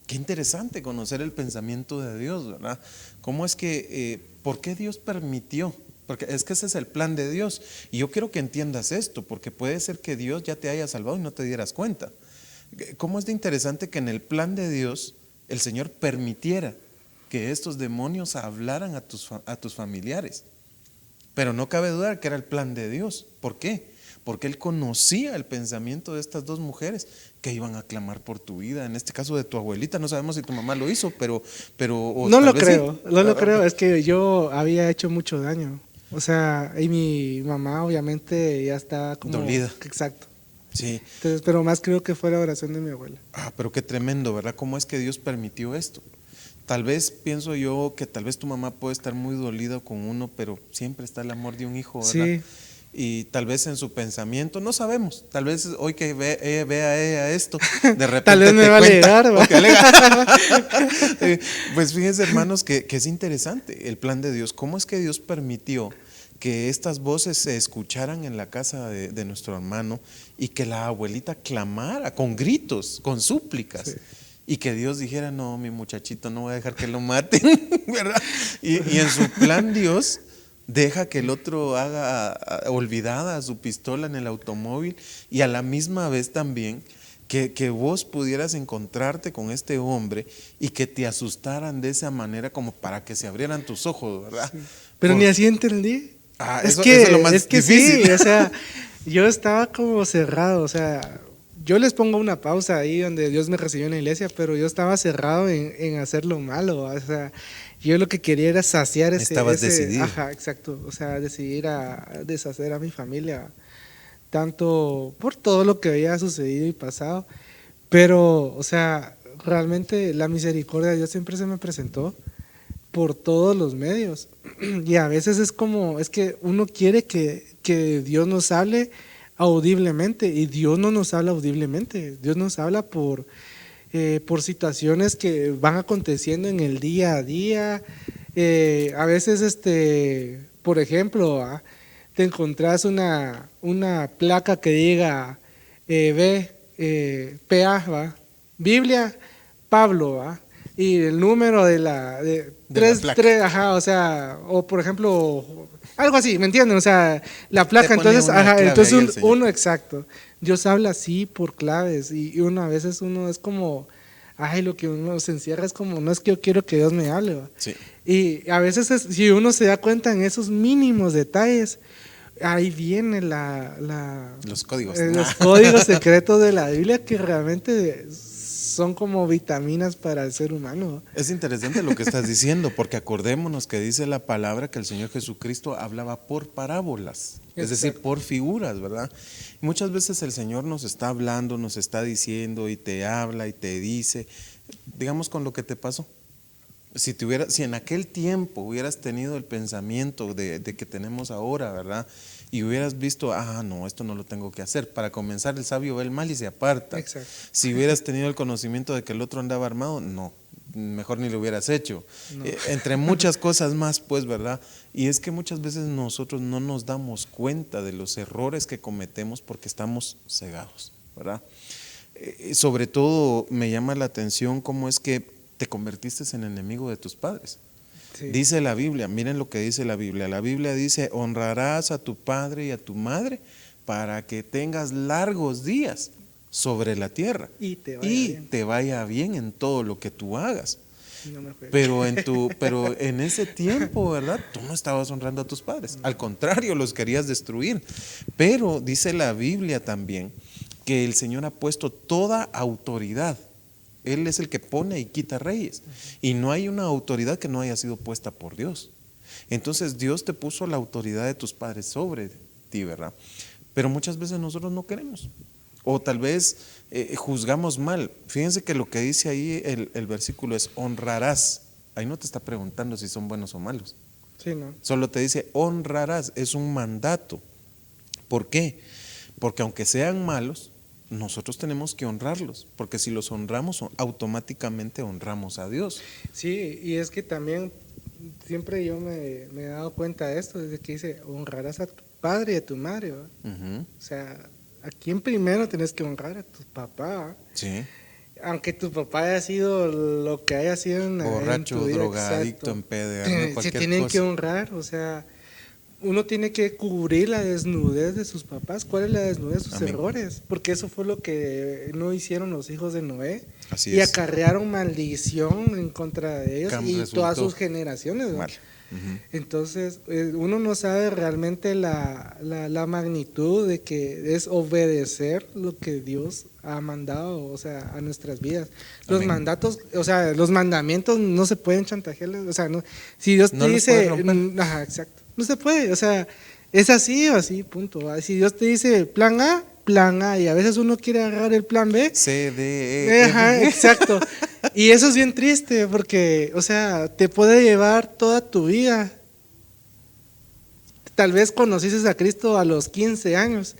[SPEAKER 1] qué interesante conocer el pensamiento de Dios, ¿verdad? ¿Cómo es que, por qué Dios permitió? Porque es que ese es el plan de Dios. Y yo quiero que entiendas esto, porque puede ser que Dios ya te haya salvado y no te dieras cuenta. ¿Cómo es de interesante que en el plan de Dios el Señor permitiera que estos demonios hablaran a tus familiares? Pero no cabe duda que era el plan de Dios. ¿Por qué? Porque Él conocía el pensamiento de estas dos mujeres que iban a clamar por tu vida. En este caso de tu abuelita, no sabemos si tu mamá lo hizo, pero
[SPEAKER 2] No lo
[SPEAKER 1] tal vez
[SPEAKER 2] creo,
[SPEAKER 1] sí.
[SPEAKER 2] no lo creo, es que yo había hecho mucho daño. O sea, y mi mamá obviamente ya estaba como...
[SPEAKER 1] Dolida.
[SPEAKER 2] Exacto.
[SPEAKER 1] Sí.
[SPEAKER 2] Entonces, pero más creo que fue la oración de mi abuela.
[SPEAKER 1] Pero qué tremendo, ¿verdad? ¿Cómo es que Dios permitió esto? Tal vez pienso yo que tal vez tu mamá puede estar muy dolida con uno, pero siempre está el amor de un hijo, ¿verdad?
[SPEAKER 2] Sí.
[SPEAKER 1] Y tal vez en su pensamiento, no sabemos, tal vez hoy que vea ella esto, de repente
[SPEAKER 2] Tal vez me
[SPEAKER 1] te
[SPEAKER 2] va a
[SPEAKER 1] cuenta,
[SPEAKER 2] alegar,
[SPEAKER 1] o te alega. Pues fíjense, hermanos, que es interesante el plan de Dios. ¿Cómo es que Dios permitió que estas voces se escucharan en la casa de nuestro hermano y que la abuelita clamara con gritos, con súplicas?
[SPEAKER 2] Sí.
[SPEAKER 1] Y que Dios dijera, no, mi muchachito, no voy a dejar que lo maten, ¿verdad? Y en su plan Dios deja que el otro haga olvidada su pistola en el automóvil y a la misma vez también que vos pudieras encontrarte con este hombre y que te asustaran de esa manera como para que se abrieran tus ojos, ¿verdad?
[SPEAKER 2] Sí. Pero ni así entendí.
[SPEAKER 1] Eso es lo más difícil.
[SPEAKER 2] Sí, o sea, yo estaba como cerrado, o sea, yo les pongo una pausa ahí donde Dios me recibió en la iglesia, pero yo estaba cerrado en hacer lo malo, o sea, yo lo que quería era saciar
[SPEAKER 1] Estabas decidido.
[SPEAKER 2] Ajá, exacto, o sea, decidir a deshacer a mi familia, tanto por todo lo que había sucedido y pasado, pero, o sea, realmente la misericordia de Dios siempre se me presentó por todos los medios. Y a veces es como, es que uno quiere que Dios nos hable audiblemente y Dios no nos habla audiblemente, Dios nos habla por situaciones que van aconteciendo en el día a día. A veces, por ejemplo, te encontrás una placa que diga PA, ¿va? Biblia, Pablo, ¿va? Y el número de la tres, ajá, o sea, o por ejemplo, algo así, ¿me entienden? O sea, la placa, entonces, ajá, entonces uno, exacto. Dios habla así por claves y uno a veces uno es como, ay, lo que uno se encierra es como, no es que yo quiero que Dios me hable, ¿va?
[SPEAKER 1] Sí.
[SPEAKER 2] Y a veces si uno se da cuenta en esos mínimos detalles, ahí viene
[SPEAKER 1] los códigos.
[SPEAKER 2] Los códigos secretos de la Biblia que realmente son como vitaminas para el ser humano.
[SPEAKER 1] Es interesante lo que estás diciendo, porque acordémonos que dice la palabra que el Señor Jesucristo hablaba por parábolas, es decir, por figuras, ¿verdad? Y muchas veces el Señor nos está hablando, nos está diciendo y te habla y te dice, digamos con lo que te pasó. Si en aquel tiempo hubieras tenido el pensamiento de que tenemos ahora, ¿verdad? Y hubieras visto, no, esto no lo tengo que hacer. Para comenzar, el sabio ve el mal y se aparta.
[SPEAKER 2] Exacto.
[SPEAKER 1] Si hubieras tenido el conocimiento de que el otro andaba armado, no, mejor ni lo hubieras hecho. No. Entre muchas cosas más, pues, ¿verdad? Y es que muchas veces nosotros no nos damos cuenta de los errores que cometemos porque estamos cegados, ¿verdad? Sobre todo me llama la atención cómo es que te convertiste en enemigo de tus padres. Sí. Dice la Biblia, miren lo que dice la Biblia. La Biblia dice, honrarás a tu padre y a tu madre para que tengas largos días sobre la tierra y te vaya bien en todo lo que tú hagas. No pero en ese tiempo, ¿verdad? Tú no estabas honrando a tus padres. Al contrario, los querías destruir. Pero dice la Biblia también que el Señor ha puesto toda autoridad. Él es el que pone y quita reyes. Y no hay una autoridad que no haya sido puesta por Dios. Entonces Dios te puso la autoridad de tus padres sobre ti, ¿verdad? Pero muchas veces nosotros no queremos. O tal vez juzgamos mal. Fíjense que lo que dice ahí el versículo es honrarás ahí no te está preguntando si son buenos o malos.
[SPEAKER 2] Sí, ¿no?
[SPEAKER 1] Solo te dice, honrarás, es un mandato. ¿Por qué? Porque aunque sean malos, nosotros tenemos que honrarlos, porque si los honramos, automáticamente honramos a Dios.
[SPEAKER 2] Sí, y es que también siempre yo me he dado cuenta de esto, desde que dice, honrarás a tu padre y a tu madre, ¿va?
[SPEAKER 1] Ujú.
[SPEAKER 2] O sea, ¿a quién primero tenés que honrar? A tu papá, ¿va?
[SPEAKER 1] Sí.
[SPEAKER 2] Aunque tu papá haya sido lo que haya sido en
[SPEAKER 1] Borracho,
[SPEAKER 2] tu vida,
[SPEAKER 1] drogadicto,
[SPEAKER 2] exacto,
[SPEAKER 1] empedernido,
[SPEAKER 2] se
[SPEAKER 1] cualquier
[SPEAKER 2] tienen que
[SPEAKER 1] cosa.
[SPEAKER 2] honrar, o sea, uno tiene que cubrir la desnudez de sus papás. ¿Cuál es la desnudez? Sus
[SPEAKER 1] Amén.
[SPEAKER 2] errores, porque eso fue lo que no hicieron los hijos de Noé.
[SPEAKER 1] Así
[SPEAKER 2] Y
[SPEAKER 1] es.
[SPEAKER 2] acarrearon maldición en contra de ellos
[SPEAKER 1] Cam
[SPEAKER 2] y
[SPEAKER 1] resultó
[SPEAKER 2] todas sus generaciones, ¿no?
[SPEAKER 1] mal. Ujú.
[SPEAKER 2] Entonces, uno no sabe realmente la magnitud de que es obedecer lo que Dios ha mandado, o sea, a nuestras vidas. Los
[SPEAKER 1] Amén.
[SPEAKER 2] mandatos, o sea, los mandamientos no se pueden chantajear, o sea, no, si Dios te
[SPEAKER 1] No los
[SPEAKER 2] dice,
[SPEAKER 1] puedes romper.
[SPEAKER 2] ajá, exacto, no se puede, o sea, es así o así, punto. ¿Va? Si Dios te dice plan A, y a veces uno quiere agarrar el plan B.
[SPEAKER 1] C, D, E,
[SPEAKER 2] Ajá,
[SPEAKER 1] F.
[SPEAKER 2] exacto. Y eso es bien triste porque, o sea, te puede llevar toda tu vida. Tal vez conociste a Cristo a los 15 años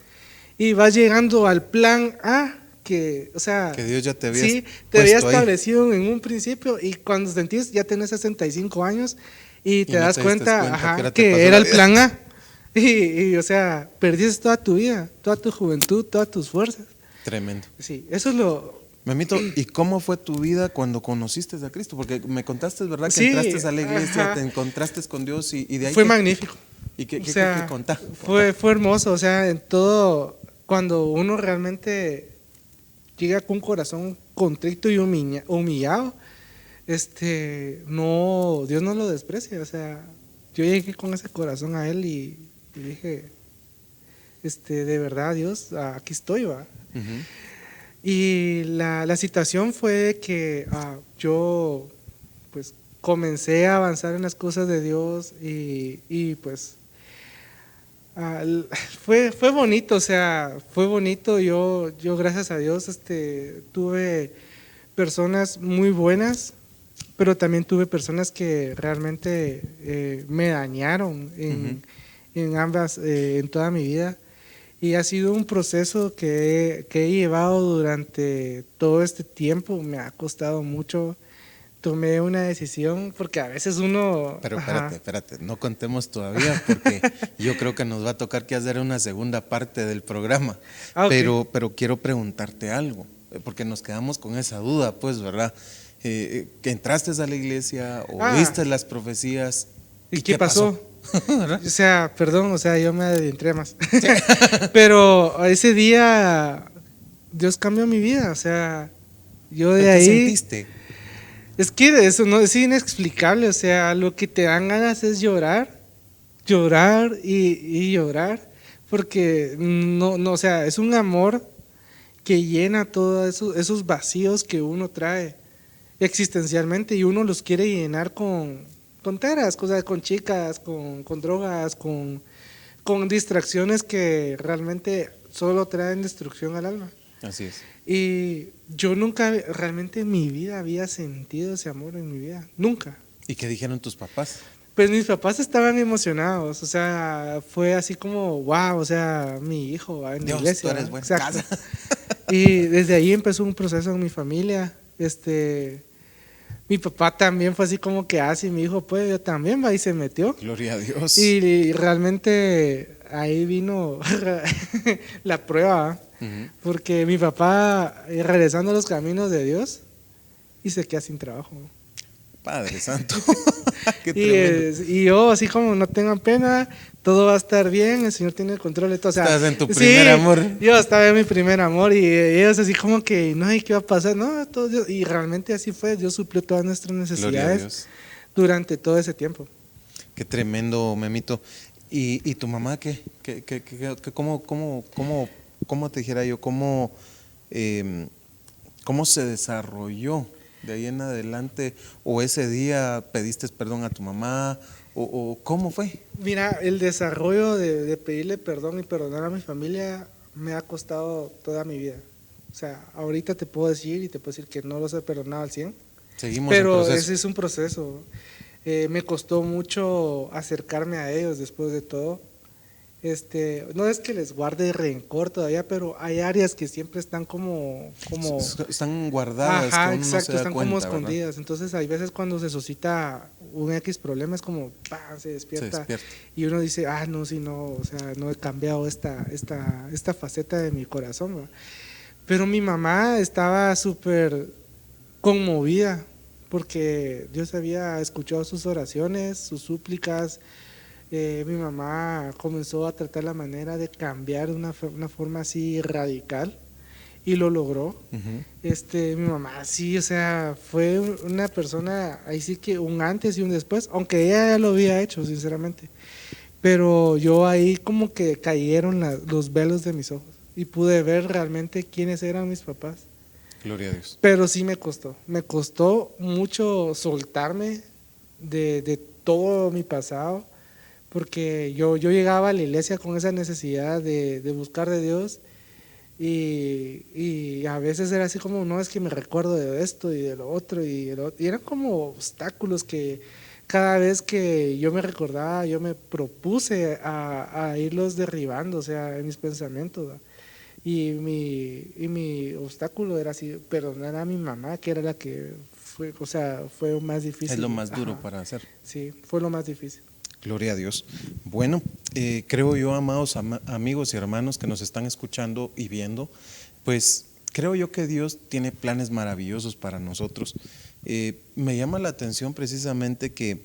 [SPEAKER 2] y vas llegando al plan A, que, o sea,
[SPEAKER 1] Que Dios ya te había
[SPEAKER 2] sí, te había
[SPEAKER 1] puesto ahí
[SPEAKER 2] establecido en un principio y cuando sentís ya tenés 65 años y te
[SPEAKER 1] y no
[SPEAKER 2] das
[SPEAKER 1] te diste
[SPEAKER 2] cuenta,
[SPEAKER 1] cuenta
[SPEAKER 2] ajá,
[SPEAKER 1] que ahora te
[SPEAKER 2] que
[SPEAKER 1] pasó
[SPEAKER 2] era
[SPEAKER 1] la
[SPEAKER 2] el
[SPEAKER 1] vida.
[SPEAKER 2] plan A. O sea, perdiste toda tu vida, toda tu juventud, todas tus fuerzas.
[SPEAKER 1] Tremendo.
[SPEAKER 2] Sí, eso es lo...
[SPEAKER 1] Memito, ¿y cómo fue tu vida cuando conociste a Cristo? Porque me contaste, ¿verdad? Que
[SPEAKER 2] Sí,
[SPEAKER 1] entraste a la iglesia,
[SPEAKER 2] ajá.
[SPEAKER 1] te encontraste con Dios y de ahí
[SPEAKER 2] Fue
[SPEAKER 1] qué.
[SPEAKER 2] magnífico.
[SPEAKER 1] ¿Y qué,
[SPEAKER 2] O
[SPEAKER 1] qué,
[SPEAKER 2] sea,
[SPEAKER 1] contá?
[SPEAKER 2] fue hermoso. O sea, en todo, cuando uno realmente llega con un corazón contrito y humillado, no, Dios no lo desprecia. O sea, yo llegué con ese corazón a Él y dije, de verdad, Dios, aquí estoy, va.
[SPEAKER 1] Ujú.
[SPEAKER 2] Y la situación fue que yo, pues, comencé a avanzar en las cosas de Dios y pues fue bonito, o sea, fue bonito. Yo gracias a Dios, tuve personas muy buenas, pero también tuve personas que realmente me dañaron en ambas, en toda mi vida. Y ha sido un proceso que he llevado durante todo este tiempo, me ha costado mucho. Tomé una decisión porque a veces uno...
[SPEAKER 1] Pero
[SPEAKER 2] Ajá.
[SPEAKER 1] espérate, no contemos todavía porque yo creo que nos va a tocar que hacer una segunda parte del programa.
[SPEAKER 2] Ok.
[SPEAKER 1] Pero quiero preguntarte algo, porque nos quedamos con esa duda, pues, ¿verdad? Que entraste a la iglesia, oíste las profecías.
[SPEAKER 2] ¿Y qué pasó?
[SPEAKER 1] ¿Verdad?
[SPEAKER 2] O sea, perdón, o sea, yo me adentré más. Pero ese día Dios cambió mi vida, o sea, yo de
[SPEAKER 1] ¿Qué
[SPEAKER 2] ahí...
[SPEAKER 1] sentiste?
[SPEAKER 2] Es que eso no es inexplicable, o sea, lo que te dan ganas es llorar, llorar y llorar, porque no, o sea, es un amor que llena todos esos vacíos que uno trae existencialmente y uno los quiere llenar con tonteras, cosas, con chicas, con drogas, con distracciones que realmente solo traen destrucción al alma.
[SPEAKER 1] Así es.
[SPEAKER 2] Y yo nunca realmente en mi vida había sentido ese amor en mi vida, nunca.
[SPEAKER 1] ¿Y qué dijeron tus papás?
[SPEAKER 2] Pues mis papás estaban emocionados, o sea, fue así como, wow, o sea, mi hijo va en la
[SPEAKER 1] Dios,
[SPEAKER 2] iglesia.
[SPEAKER 1] tú eres buena
[SPEAKER 2] Exacto.
[SPEAKER 1] casa.
[SPEAKER 2] Y desde ahí empezó un proceso en mi familia. Mi papá también fue así como que, sí, mi hijo, pues yo también, va, y se metió.
[SPEAKER 1] Gloria a Dios.
[SPEAKER 2] Y realmente ahí vino la prueba,
[SPEAKER 1] Ujú.
[SPEAKER 2] porque mi papá, regresando a los caminos de Dios, y se queda sin trabajo.
[SPEAKER 1] Padre Santo. Qué
[SPEAKER 2] Y,
[SPEAKER 1] tremendo.
[SPEAKER 2] y yo, así como no tengan pena, todo va a estar bien, el Señor tiene el control de todo. O sea,
[SPEAKER 1] Estás en tu
[SPEAKER 2] sí,
[SPEAKER 1] primer amor.
[SPEAKER 2] yo estaba en mi primer amor y ellos así como que, no, ¿y qué va a pasar? No, todo Dios, y realmente así fue, Dios suplió todas nuestras
[SPEAKER 1] Gloria a
[SPEAKER 2] necesidades
[SPEAKER 1] Dios.
[SPEAKER 2] durante todo ese tiempo.
[SPEAKER 1] Qué tremendo, Memito. ¿Y tu mamá qué? ¿Cómo te dijera yo? ¿Cómo se desarrolló de ahí en adelante? ¿O ese día pediste perdón a tu mamá? ¿O cómo fue?
[SPEAKER 2] Mira, el desarrollo de pedirle perdón y perdonar a mi familia me ha costado toda mi vida. O sea, ahorita te puedo decir y te puedo decir que no los he perdonado al 100,
[SPEAKER 1] Seguimos en
[SPEAKER 2] Pero
[SPEAKER 1] proceso.
[SPEAKER 2] ese es un proceso. Me costó mucho acercarme a ellos después de todo. No es que les guarde rencor todavía, pero hay áreas que siempre están
[SPEAKER 1] Están guardadas que
[SPEAKER 2] ajá,
[SPEAKER 1] uno no se
[SPEAKER 2] exacto,
[SPEAKER 1] da
[SPEAKER 2] están como
[SPEAKER 1] cuenta, ¿verdad?
[SPEAKER 2] escondidas. Entonces hay veces cuando se suscita un X problema es como, ¡pam!, se
[SPEAKER 1] Se
[SPEAKER 2] despierta
[SPEAKER 1] despierta.
[SPEAKER 2] y uno dice, no, sí, no, o sea, no he cambiado esta faceta de mi corazón, ¿verdad? Pero mi mamá estaba súper conmovida porque Dios había escuchado sus oraciones, sus súplicas. Mi mamá comenzó a tratar la manera de cambiar de una forma así radical y lo logró.
[SPEAKER 1] Ujú.
[SPEAKER 2] Mi mamá sí, o sea, fue una persona, ahí sí que un antes y un después, aunque ella ya lo había hecho, sinceramente. Pero yo ahí como que cayeron los velos de mis ojos y pude ver realmente quiénes eran mis papás.
[SPEAKER 1] Gloria a Dios.
[SPEAKER 2] Pero sí me costó mucho soltarme de todo mi pasado, porque yo llegaba a la iglesia con esa necesidad de buscar de Dios y a veces era así como, no, es que me recuerdo de esto y de lo otro y eran como obstáculos que cada vez que yo me recordaba, yo me propuse a irlos derribando, o sea, en mis pensamientos, ¿verdad? Y mi obstáculo era así, perdonar a mi mamá, que era la que fue, o sea, fue más difícil.
[SPEAKER 1] Es lo más duro
[SPEAKER 2] Ajá,
[SPEAKER 1] para hacer.
[SPEAKER 2] sí, fue lo más difícil.
[SPEAKER 1] Gloria a Dios. Bueno, creo yo, amados amigos y hermanos que nos están escuchando y viendo, pues creo yo que Dios tiene planes maravillosos para nosotros. Me llama la atención precisamente que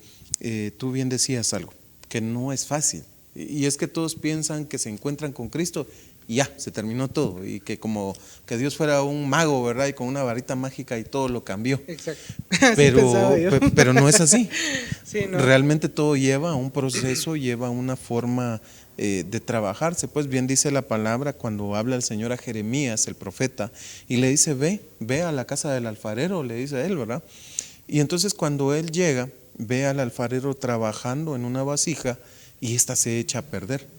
[SPEAKER 1] tú bien decías algo, que no es fácil. Y es que todos piensan que se encuentran con Cristo y ya, se terminó todo. Y que como que Dios fuera un mago, ¿verdad? Y con una varita mágica y todo lo cambió.
[SPEAKER 2] Exacto. Así pensaba yo.
[SPEAKER 1] Pero no es así.
[SPEAKER 2] Sí, no.
[SPEAKER 1] Realmente todo lleva un proceso, lleva una forma de trabajarse. Pues bien dice la palabra cuando habla el Señor a Jeremías, el profeta, y le dice, ve a la casa del alfarero, le dice a él, ¿verdad? Y entonces cuando él llega, ve al alfarero trabajando en una vasija y ésta se echa a perder.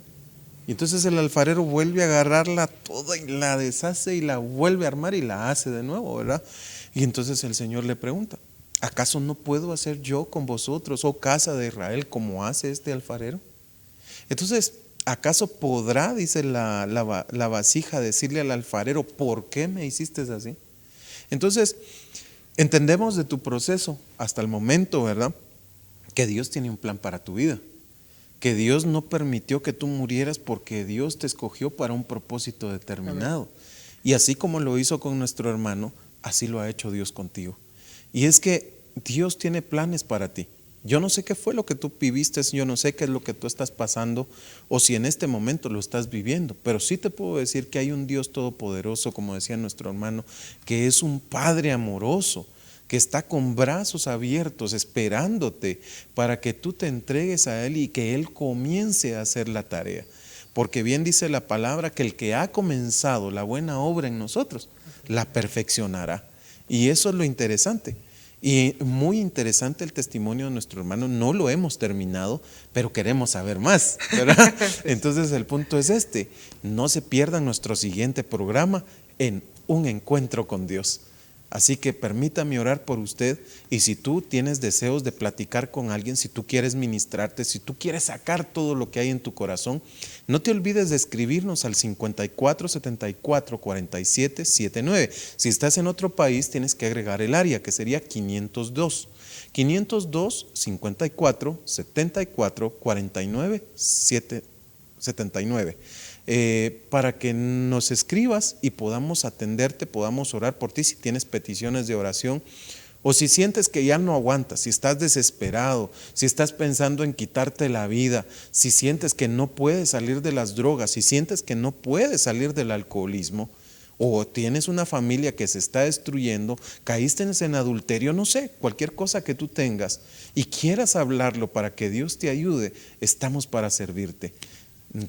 [SPEAKER 1] Y entonces el alfarero vuelve a agarrarla toda y la deshace y la vuelve a armar y la hace de nuevo, ¿verdad? Y entonces el Señor le pregunta, ¿acaso no puedo hacer yo con vosotros, oh casa de Israel, como hace este alfarero? Entonces, ¿acaso podrá, dice la vasija, decirle al alfarero, ¿por qué me hiciste así? Entonces, entendemos de tu proceso hasta el momento, ¿verdad? Que Dios tiene un plan para tu vida. Que Dios no permitió que tú murieras porque Dios te escogió para un propósito determinado. Amén. Y así como lo hizo con nuestro hermano, así lo ha hecho Dios contigo. Y es que Dios tiene planes para ti. Yo no sé qué fue lo que tú viviste, yo no sé qué es lo que tú estás pasando o si en este momento lo estás viviendo, pero sí te puedo decir que hay un Dios todopoderoso, como decía nuestro hermano, que es un Padre amoroso, que está con brazos abiertos esperándote para que tú te entregues a Él y que Él comience a hacer la tarea. Porque bien dice la palabra que el que ha comenzado la buena obra en nosotros, la perfeccionará. Y eso es lo interesante. Y muy interesante el testimonio de nuestro hermano. No lo hemos terminado, pero queremos saber más, ¿verdad? Entonces el punto es este: no se pierdan nuestro siguiente programa en Un Encuentro con Dios. Así que permítame orar por usted, y si tú tienes deseos de platicar con alguien, si tú quieres ministrarte, si tú quieres sacar todo lo que hay en tu corazón, no te olvides de escribirnos al 54 74 47 79. Si estás en otro país, tienes que agregar el área, que sería 502 54 74 49 79. Para que nos escribas y podamos atenderte, podamos orar por ti si tienes peticiones de oración, o si sientes que ya no aguantas, si estás desesperado, si estás pensando en quitarte la vida, si sientes que no puedes salir de las drogas, si sientes que no puedes salir del alcoholismo, o tienes una familia que se está destruyendo, caíste en adulterio, no sé, cualquier cosa que tú tengas y quieras hablarlo para que Dios te ayude, estamos para servirte.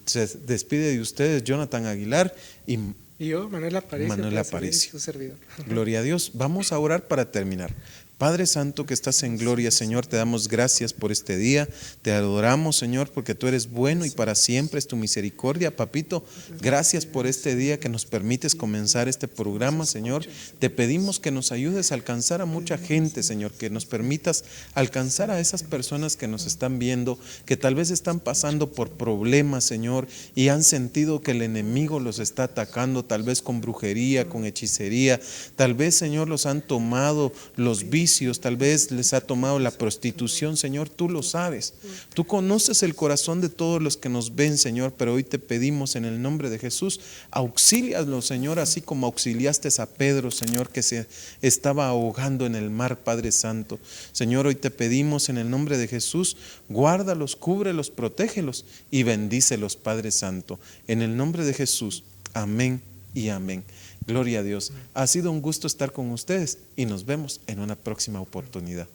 [SPEAKER 1] Se despide de ustedes Jonathan Aguilar y
[SPEAKER 2] yo, Manuel Aparicio,
[SPEAKER 1] Manuel Aparicio.
[SPEAKER 2] Su servidor.
[SPEAKER 1] Gloria a Dios. Vamos a orar para terminar. Padre Santo que estás en gloria, Señor, te damos gracias por este día, te adoramos, Señor, porque tú eres bueno y para siempre es tu misericordia. Papito, gracias por este día que nos permites comenzar este programa, Señor. Te pedimos que nos ayudes a alcanzar a mucha gente, Señor, que nos permitas alcanzar a esas personas que nos están viendo, que tal vez están pasando por problemas, Señor, y han sentido que el enemigo los está atacando, tal vez con brujería, con hechicería, tal vez, Señor, los han tomado los vicios, tal vez les ha tomado la prostitución, Señor, tú lo sabes. Tú conoces el corazón de todos los que nos ven, Señor, pero hoy te pedimos en el nombre de Jesús, auxílialos, Señor, así como auxiliaste a Pedro, Señor, que se estaba ahogando en el mar, Padre Santo. Señor, hoy te pedimos en el nombre de Jesús, guárdalos, cúbrelos, protégelos y bendícelos, Padre Santo. En el nombre de Jesús, amén y amén. Gloria a Dios. Ha sido un gusto estar con ustedes y nos vemos en una próxima oportunidad.